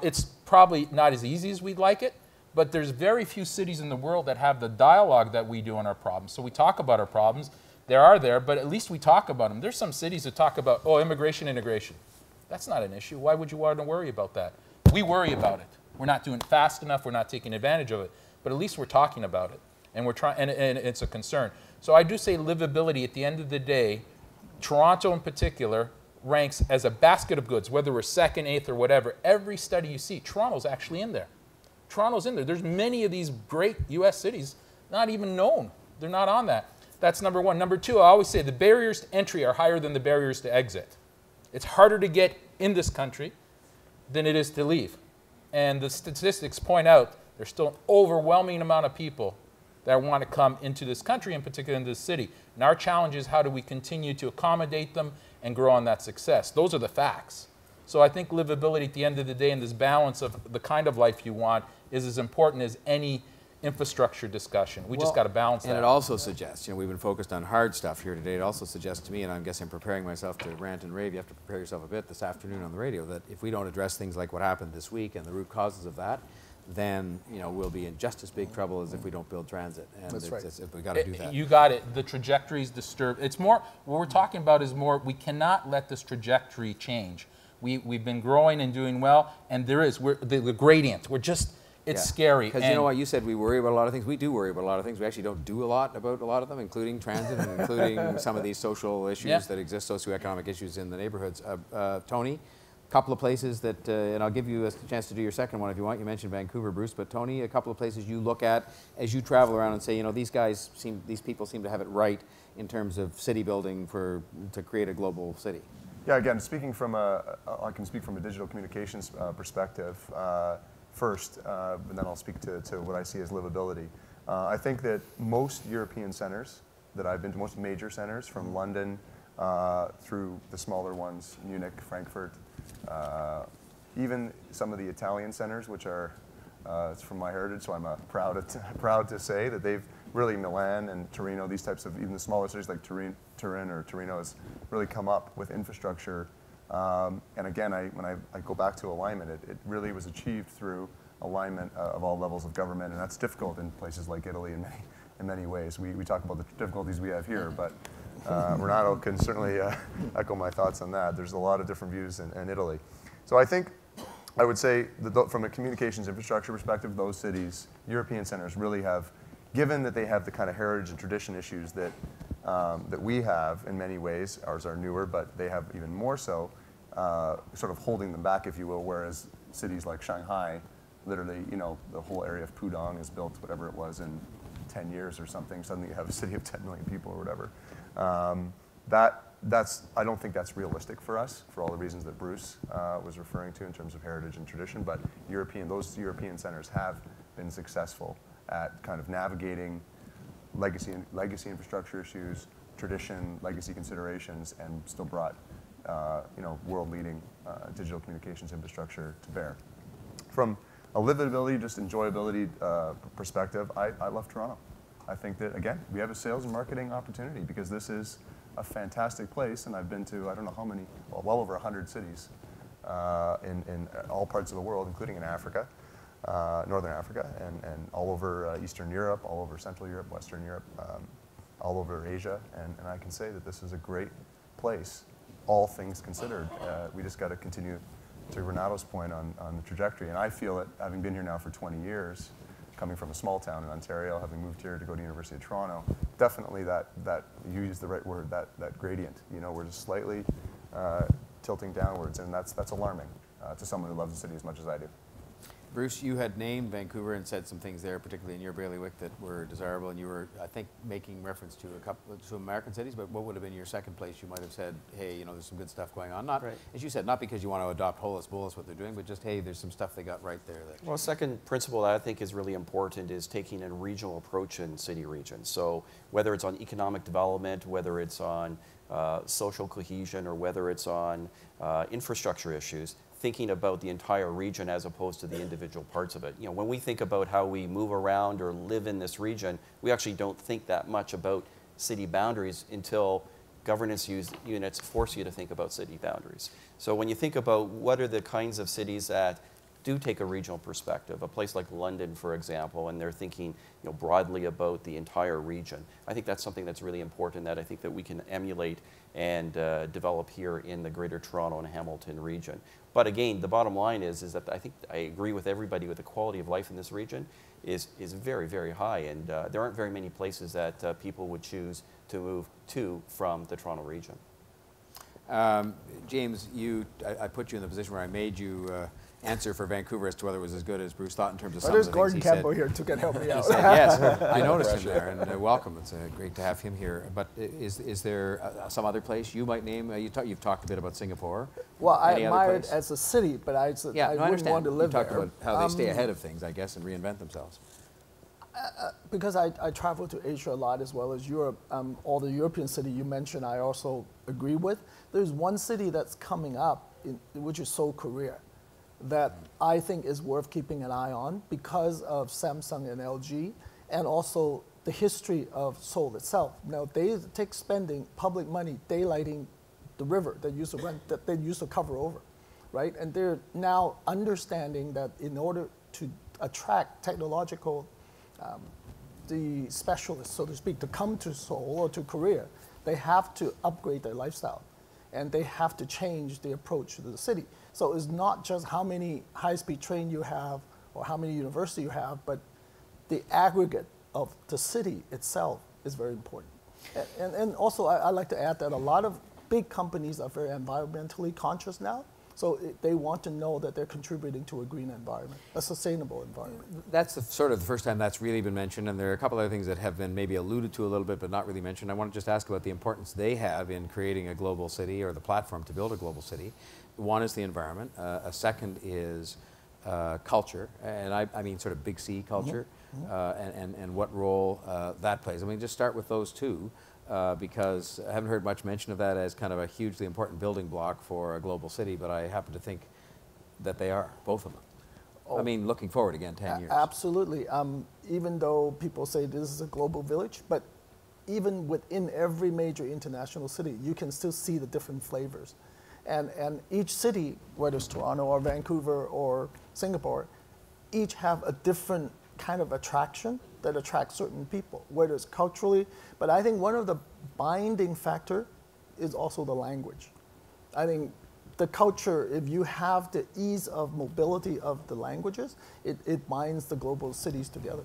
It's probably not as easy as we'd like it, but there's very few cities in the world that have the dialogue that we do on our problems. So we talk about our problems. They are there, but at least we talk about them. There's some cities that talk about, immigration, integration. That's not an issue. Why would you want to worry about that? We worry about it. We're not doing it fast enough. We're not taking advantage of it. But at least we're talking about it. And we're trying, and it's a concern. So I do say livability at the end of the day, Toronto in particular ranks as a basket of goods, whether we're 2nd, 8th, or whatever. Every study you see, Toronto's actually in there. Toronto's in there. There's many of these great U.S. cities not even known. They're not on that. That's number one. Number two, I always say the barriers to entry are higher than the barriers to exit. It's harder to get in this country than it is to leave. And the statistics point out there's still an overwhelming amount of people that want to come into this country, in particular into this city. And our challenge is how do we continue to accommodate them and grow on that success. Those are the facts. So I think livability at the end of the day and this balance of the kind of life you want is as important as any infrastructure discussion. We just got to balance that.
And it also suggests, we've been focused on hard stuff here today. It also suggests to me, and I guess I'm preparing myself to rant and rave, you have to prepare yourself a bit this afternoon on the radio, that if we don't address things like what happened this week and the root causes of that, then we'll be in just as big trouble as if we don't build transit. And
That's right.
We got to do that.
You got it. The trajectory is disturbed. It's more, what we're talking about is more, we cannot let this trajectory change. We've been growing and doing well, and the gradient, it's scary.
Because you know what, you said we worry about a lot of things. We do worry about a lot of things. We actually don't do a lot about a lot of them, including transit and including some of these social issues that exist, socioeconomic issues in the neighborhoods. Tony, a couple of places that, and I'll give you a chance to do your second one if you want. You mentioned Vancouver, Bruce, but Tony, a couple of places you look at as you travel around and say, these people seem to have it right in terms of city building to create a global city.
Yeah, again, I can speak from a digital communications perspective first, and then I'll speak to what I see as livability. I think that most European centers that I've been to, most major centers from London through the smaller ones, Munich, Frankfurt, even some of the Italian centers, which are it's from my heritage, so I'm proud to say that they've really, Milan and Torino, these types of, even the smaller cities like Turin or Torino has really come up with infrastructure. And again, when I go back to alignment, it really was achieved through alignment of all levels of government, and that's difficult in places like Italy in many ways. We talk about the difficulties we have here, but Renato can certainly echo my thoughts on that. There's a lot of different views in Italy. So I think I would say that from a communications infrastructure perspective, those cities, European centers, really have, given that they have the kind of heritage and tradition issues that we have in many ways. Ours are newer, but they have even more so, sort of holding them back, if you will, whereas cities like Shanghai, literally, the whole area of Pudong is built, whatever it was, in 10 years or something. Suddenly you have a city of 10 million people or whatever. I don't think that's realistic for us, for all the reasons that Bruce was referring to in terms of heritage and tradition, but those European centers have been successful at kind of navigating legacy infrastructure issues, tradition, legacy considerations, and still brought world-leading digital communications infrastructure to bear. From a livability, just enjoyability perspective, I love Toronto. I think that, again, we have a sales and marketing opportunity because this is a fantastic place, and I've been to, I don't know how many, well over 100 cities in all parts of the world, including in Africa, Northern Africa, and all over Eastern Europe, all over Central Europe, Western Europe, all over Asia, and I can say that this is a great place, all things considered. We just got to continue, to Renato's point on the trajectory, and I feel it, having been here now for 20 years, coming from a small town in Ontario, having moved here to go to University of Toronto, definitely that you used the right word, that gradient. We're just slightly tilting downwards, and that's alarming to someone who loves the city as much as I do.
Bruce, you had named Vancouver and said some things there, particularly in your bailiwick, that were desirable, and you were, I think, making reference to to American cities, but what would have been your second place? You might have said, hey, there's some good stuff going on. Not, as you said, not because you want to adopt holus bolus what they're doing, but just, hey, there's some stuff they got right there.
Well, second principle that I think is really important is taking a regional approach in city regions. So whether it's on economic development, whether it's on social cohesion, or whether it's on infrastructure issues, thinking about the entire region as opposed to the individual parts of it. When we think about how we move around or live in this region, we actually don't think that much about city boundaries until governance units force you to think about city boundaries. So when you think about what are the kinds of cities that do take a regional perspective, a place like London, for example, and they're thinking broadly about the entire region, I think that's something that's really important that I think that we can emulate and develop here in the Greater Toronto and Hamilton region. But again, the bottom line is that I think I agree with everybody with the quality of life in this region is very, very high, and there aren't very many places that people would choose to move to from the Toronto region.
James, I put you in the position where I made you answer for Vancouver as to whether it was as good as Bruce thought in terms of some of the things he said.
There's Gordon Campbell here too, can help me out.
He said, yes, I noticed him there, and welcome. It's great to have him here. But is there some other place you might name? You've talked a bit about Singapore.
Well, I admire it as a city, but I wouldn't want to live there.
You talked about how they stay ahead of things, I guess, and reinvent themselves.
Because I travel to Asia a lot as well as Europe, all the European city you mentioned I also agree with. There's one city that's coming up, which is Seoul, Korea. that I think is worth keeping an eye on because of Samsung and LG, and also the history of Seoul itself. Now, they take spending public money daylighting the river that used to rent, that they used to cover over, right? And they're now understanding that in order to attract technological, the specialists, so to speak, to come to Seoul or to Korea, they have to upgrade their lifestyle, and they have to change the approach to the city. So it's not just how many high-speed train you have or how many universities you have, but the aggregate of the city itself is very important. And also, I like to add that a lot of big companies are very environmentally conscious now. So they want to know that they're contributing to a green environment, a sustainable environment.
That's sort of the first time that's really been mentioned, and there are a couple other things that have been maybe alluded to a little bit but not really mentioned. I want to just ask about the importance they have in creating a global city, or the platform to build a global city. One is the environment. A second is culture, and I mean sort of big C culture, and what role that plays. I mean, just start with those two. Because I haven't heard much mention of that as kind of a hugely important building block for a global city, but I happen to think that they are, both of them. Oh, I mean, looking forward again 10 years.
Absolutely. Even though people say this is a global village, but even within every major international city, you can still see the different flavors. And each city, whether it's Toronto or Vancouver or Singapore, each have a different kind of attraction that attracts certain people, whether it's culturally. But I think one of the binding factor is also the language. I think the culture, if you have the ease of mobility of the languages, it binds the global cities together.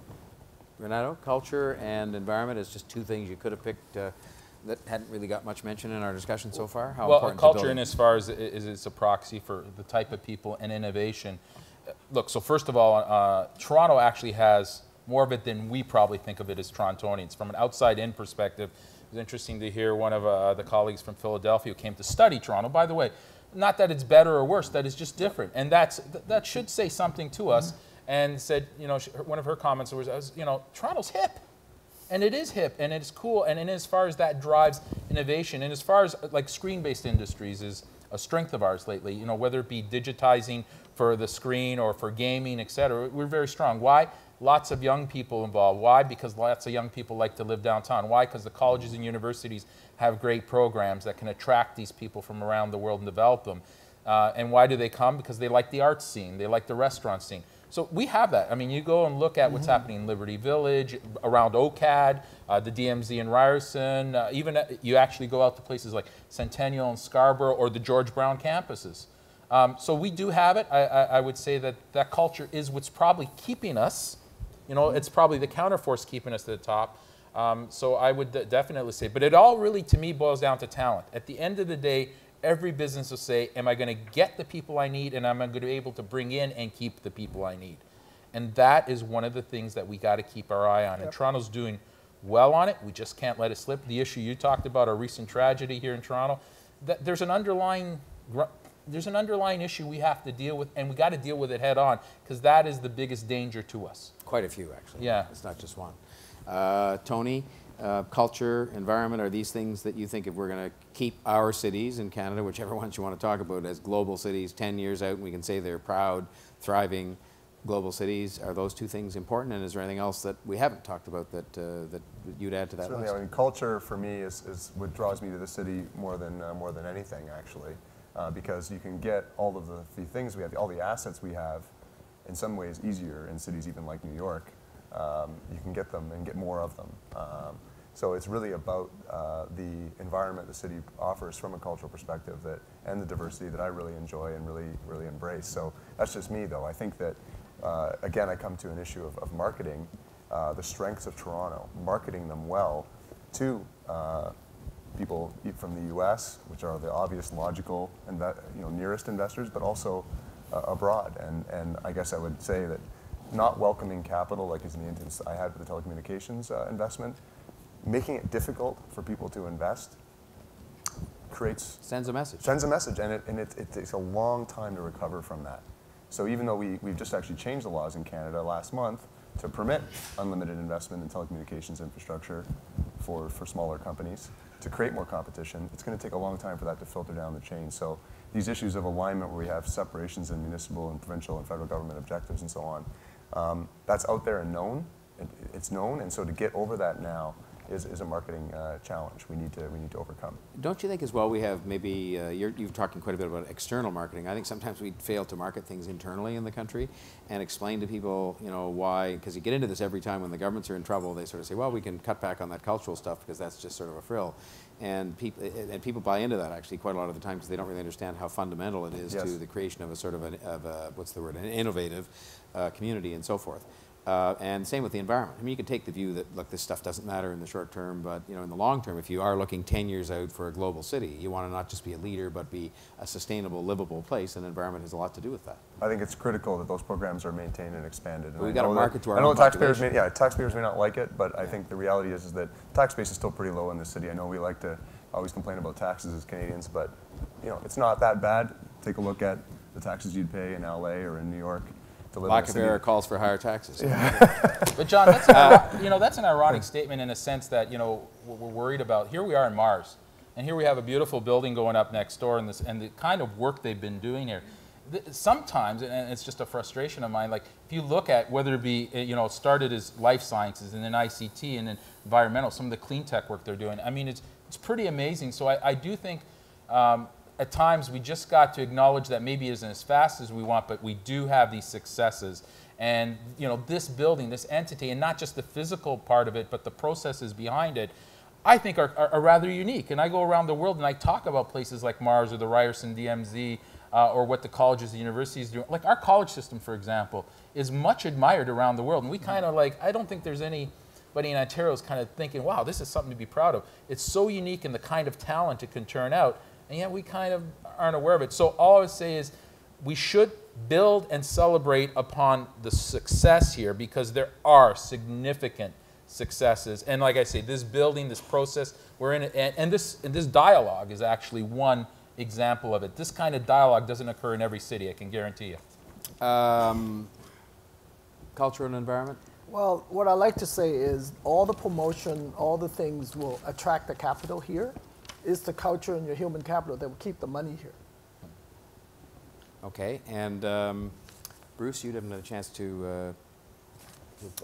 Renato, culture and environment is just two things you could have picked that hadn't really got much mention in our discussion so far. How
well,
important
culture, in as far as it's a proxy for the type of people and innovation. Look, so first of all, Toronto actually has more of it than we probably think of it as Torontonians. From an outside-in perspective, it was interesting to hear one of the colleagues from Philadelphia who came to study Toronto. By the way, not that it's better or worse, that it's just different. And that should say something to us. And said, you know, one of her comments was, you know, Toronto's hip. And it is hip, and it's cool. And as far as that drives innovation, and as far as like screen-based industries is a strength of ours lately, you know, whether it be digitizing for the screen or for gaming, et cetera, we're very strong. Why? Lots of young people involved. Why? Because lots of young people like to live downtown. Why? Because the colleges and universities have great programs that can attract these people from around the world and develop them. And why do they come? Because they like the arts scene. They like the restaurant scene. So we have that. I mean, you go and look at what's happening in Liberty Village, around OCAD, the DMZ in Ryerson, even you actually go out to places like Centennial and Scarborough or the George Brown campuses. So we do have it. I would say that culture is what's probably keeping us. You know, it's probably the counterforce keeping us to the top. So I would definitely say, but it all really, to me, boils down to talent. At the end of the day, every business will say, am I going to get the people I need, and am I going to be able to bring in and keep the people I need? And that is one of the things that we got to keep our eye on. And Toronto's doing well on it. We just can't let it slip. The issue you talked about, our recent tragedy here in Toronto, there's an underlying issue we have to deal with, and we got to deal with it head on, because that is the biggest danger to us.
Quite a few, actually.
Yeah.
It's not just one. Tony, culture, environment, are these things that you think if we're going to keep our cities in Canada, whichever ones you want to talk about, as global cities 10 years out, and we can say they're proud, thriving global cities, are those two things important? And is there anything else that we haven't talked about that you'd add to that
Certainly,
list?
I mean, culture for me is what draws me to the city more than anything, actually, because you can get all of the things we have, all the assets we have, in some ways easier in cities even like New York. You can get them and get more of them. So it's really about the environment the city offers from a cultural perspective and the diversity that I really enjoy and really embrace. So that's just me, though. I think that, again, I come to an issue of marketing the strengths of Toronto, marketing them well to people from the U.S., which are the obvious, logical, nearest investors, but also abroad. And I guess I would say that not welcoming capital, like is in the instance I had with the telecommunications investment, making it difficult for people to invest
sends a message.
Sends a message, and it takes a long time to recover from that. So even though we've just actually changed the laws in Canada last month to permit unlimited investment in telecommunications infrastructure for smaller companies to create more competition, it's going to take a long time for that to filter down the chain. So these issues of alignment where we have separations in municipal and provincial and federal government objectives and so on, that's out there and known. It's known, and so to get over that now is a marketing challenge we need to overcome.
Don't you think as well we have maybe, you've talking quite a bit about external marketing. I think sometimes we fail to market things internally in the country and explain to people, you know, why, because you get into this every time when the governments are in trouble, they sort of say, well, we can cut back on that cultural stuff because that's just sort of a frill. And people buy into that actually quite a lot of the time because they don't really understand how fundamental it is to the creation of a sort of what's the word, an innovative community and so forth. And same with the environment. I mean, you can take the view that, look, this stuff doesn't matter in the short term, but you know, in the long term, if you are looking 10 years out for a global city, you want to not just be a leader, but be a sustainable, livable place, and environment has a lot to do with that.
I think it's critical that those programs are maintained and expanded. And
we've got to market to our
I know
own
taxpayers may not like it, but I think the reality is that tax base is still pretty low in the city. I know we like to always complain about taxes as Canadians, but you know, it's not that bad. Take a look at the taxes you'd pay in LA or in New York.
Lacavera calls for higher taxes.
But John, that's an ironic statement in a sense that, you know, what we're worried about. Here we are in Mars, and here we have a beautiful building going up next door, and the kind of work they've been doing here. Sometimes, and it's just a frustration of mine, like if you look at whether it be, you know, it started as life sciences and then ICT and then environmental, some of the clean tech work they're doing. I mean, it's pretty amazing. So I do think at times we just got to acknowledge that maybe it isn't as fast as we want, but we do have these successes. And you know, this building, this entity, and not just the physical part of it, but the processes behind it, I think are rather unique. And I go around the world and I talk about places like Mars or the Ryerson DMZ, or what the colleges and universities do. Like our college system, for example, is much admired around the world. And we kind of like, I don't think there's anybody in Ontario is kind of thinking, wow, this is something to be proud of. It's so unique in the kind of talent it can turn out. And yet we kind of aren't aware of it. So all I would say is we should build and celebrate upon the success here, because there are significant successes. And like I say, this building, this process, we're in it, and this dialogue is actually one example of it. This kind of dialogue doesn't occur in every city, I can guarantee you.
Culture and environment?
Well, what I like to say is all the promotion, all the things will attract the capital here. It's the culture and your human capital that will keep the money here.
Okay, and Bruce, you haven't had a chance to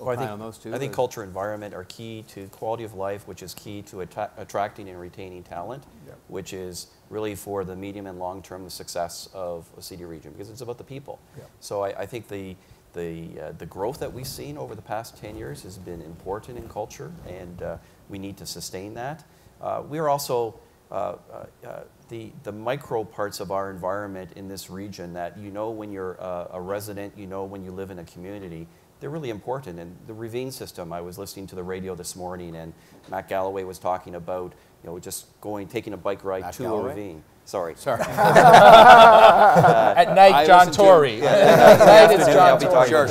opine on those two.
I think culture and environment are key to quality of life, which is key to attracting and retaining talent, which is really for the medium and long term the success of a city region, because it's about the people. So I think the growth that we've seen over the past 10 years has been important in culture, and we need to sustain that. We are also the micro parts of our environment in this region that you know when you're a resident, you know when you live in a community, they're really important. And the ravine system, I was listening to the radio this morning and Matt Galloway was talking about, you know, just taking a bike ride to a ravine. Sorry.
At night, John Tory. At night, it's John Tory.
Sure.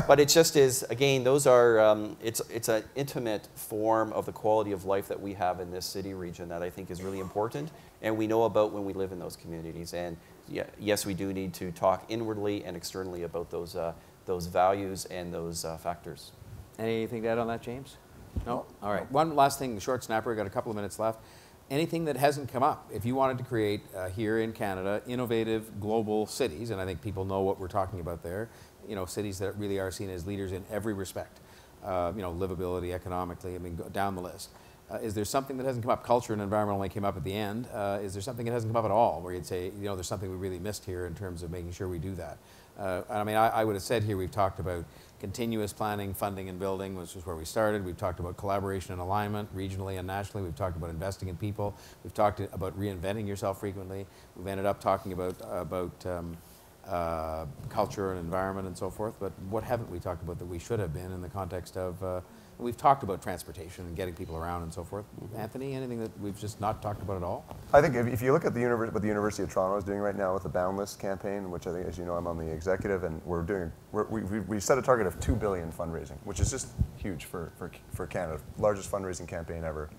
But it just is, again, those are, it's an intimate form of the quality of life that we have in this city region that I think is really important, and we know about when we live in those communities. And yes, we do need to talk inwardly and externally about those values and those factors.
Anything to add on that, James? No? All right. One last thing, short snapper, we've got a couple of minutes left. Anything that hasn't come up, if you wanted to create here in Canada innovative global cities, and I think people know what we're talking about there, you know, cities that really are seen as leaders in every respect, you know, livability, economically, I mean, go down the list. Is there something that hasn't come up? Culture and environment only came up at the end. Is there something that hasn't come up at all where you'd say, you know, there's something we really missed here in terms of making sure we do that? I mean, I would have said here we've talked about continuous planning, funding, and building, which is where we started. We've talked about collaboration and alignment regionally and nationally. We've talked about investing in people. We've talked about reinventing yourself frequently. We've ended up talking about culture and environment and so forth. But what haven't we talked about that we should have been in the context of, we've talked about transportation and getting people around and so forth. Anthony, anything that we've just not talked about at all?
I think if you look at what the University of Toronto is doing right now with the Boundless campaign, which I think, as you know, I'm on the executive, and we set a target of $2 billion fundraising, which is just huge for Canada, largest fundraising campaign ever.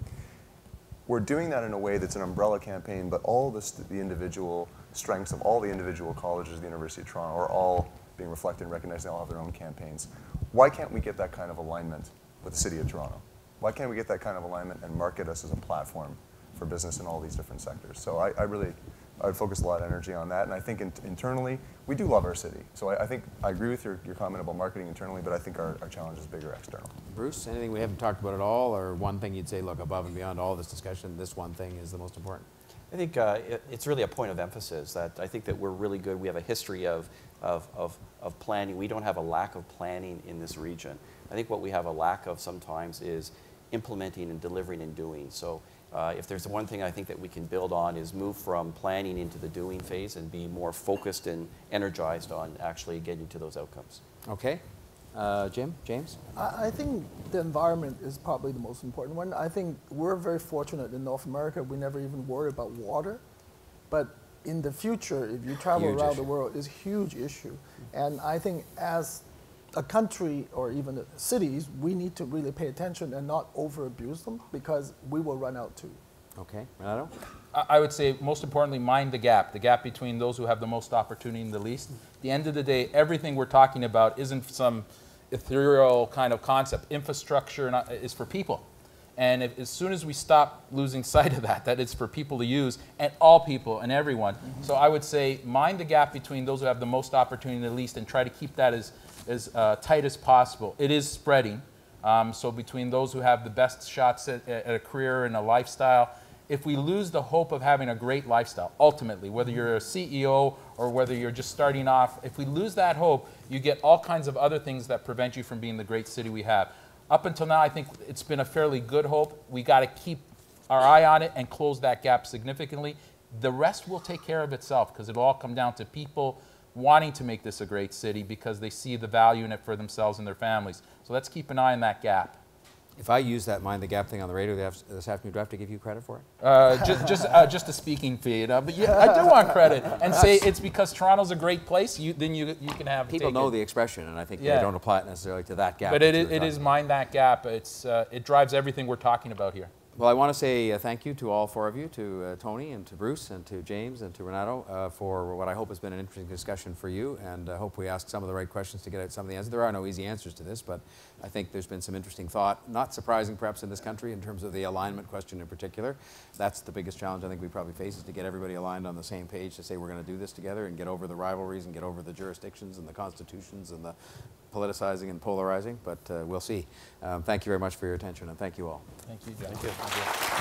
We're doing that in a way that's an umbrella campaign, but all the individual strengths of all the individual colleges of the University of Toronto are all being reflected and recognized. They all have their own campaigns. Why can't we get that kind of alignment with the City of Toronto? Why can't we get that kind of alignment and market us as a platform for business in all these different sectors? So I really I would focus a lot of energy on that. And I think internally, we do love our city. So I think I agree with your comment about marketing internally, but I think our challenge is bigger external.
Bruce, anything we haven't talked about at all, or one thing you'd say, look, above and beyond all this discussion, this one thing is the most important?
I think it's really a point of emphasis that I think that we're really good. We have a history of planning. We don't have a lack of planning in this region. I think what we have a lack of sometimes is implementing and delivering and doing. So if there's one thing I think that we can build on is move from planning into the doing phase and be more focused and energized on actually getting to those outcomes.
Okay. James?
I think the environment is probably the most important one. I think we're very fortunate in North America. We never even worry about water. But in the future, if you travel
Huge
around
issue.
the world, it's a huge issue. And I think as a country or even the cities, we need to really pay attention and not over-abuse them because we will run out too.
Okay. Renato?
I would say, most importantly, mind the gap between those who have the most opportunity and the least. At the end of the day, everything we're talking about isn't some ethereal kind of concept. Infrastructure is for people. And as soon as we stop losing sight of that it's for people to use, and all people and everyone. Mm-hmm. So I would say, mind the gap between those who have the most opportunity and the least, and try to keep that as tight as possible. It is spreading. So between those who have the best shots at a career and a lifestyle, if we lose the hope of having a great lifestyle, ultimately, whether you're a CEO or whether you're just starting off, if we lose that hope, you get all kinds of other things that prevent you from being the great city we have. Up until now, I think it's been a fairly good hope. We got to keep our eye on it and close that gap significantly. The rest will take care of itself because it'll all come down to people wanting to make this a great city because they see the value in it for themselves and their families. So let's keep an eye on that gap.
If I use that mind the gap thing on the radio this afternoon, do I have to give you credit for it?
Just a speaking fee, but yeah, I do want credit and say it's because Toronto's a great place. Then you can have
people know the expression, and I think they don't apply it necessarily to that gap.
But it is mind that gap. It drives everything we're talking about here.
Well, I want to say thank you to all four of you, to Tony and to Bruce and to James and to Renato for what I hope has been an interesting discussion for you, and I hope we asked some of the right questions to get at some of the answers. There are no easy answers to this, but I think there's been some interesting thought, not surprising perhaps in this country in terms of the alignment question in particular. That's the biggest challenge I think we probably face, is to get everybody aligned on the same page to say we're going to do this together and get over the rivalries and get over the jurisdictions and the constitutions and the politicizing and polarizing, but we'll see. Thank you very much for your attention, and thank you all.
Thank you, John. Thank you.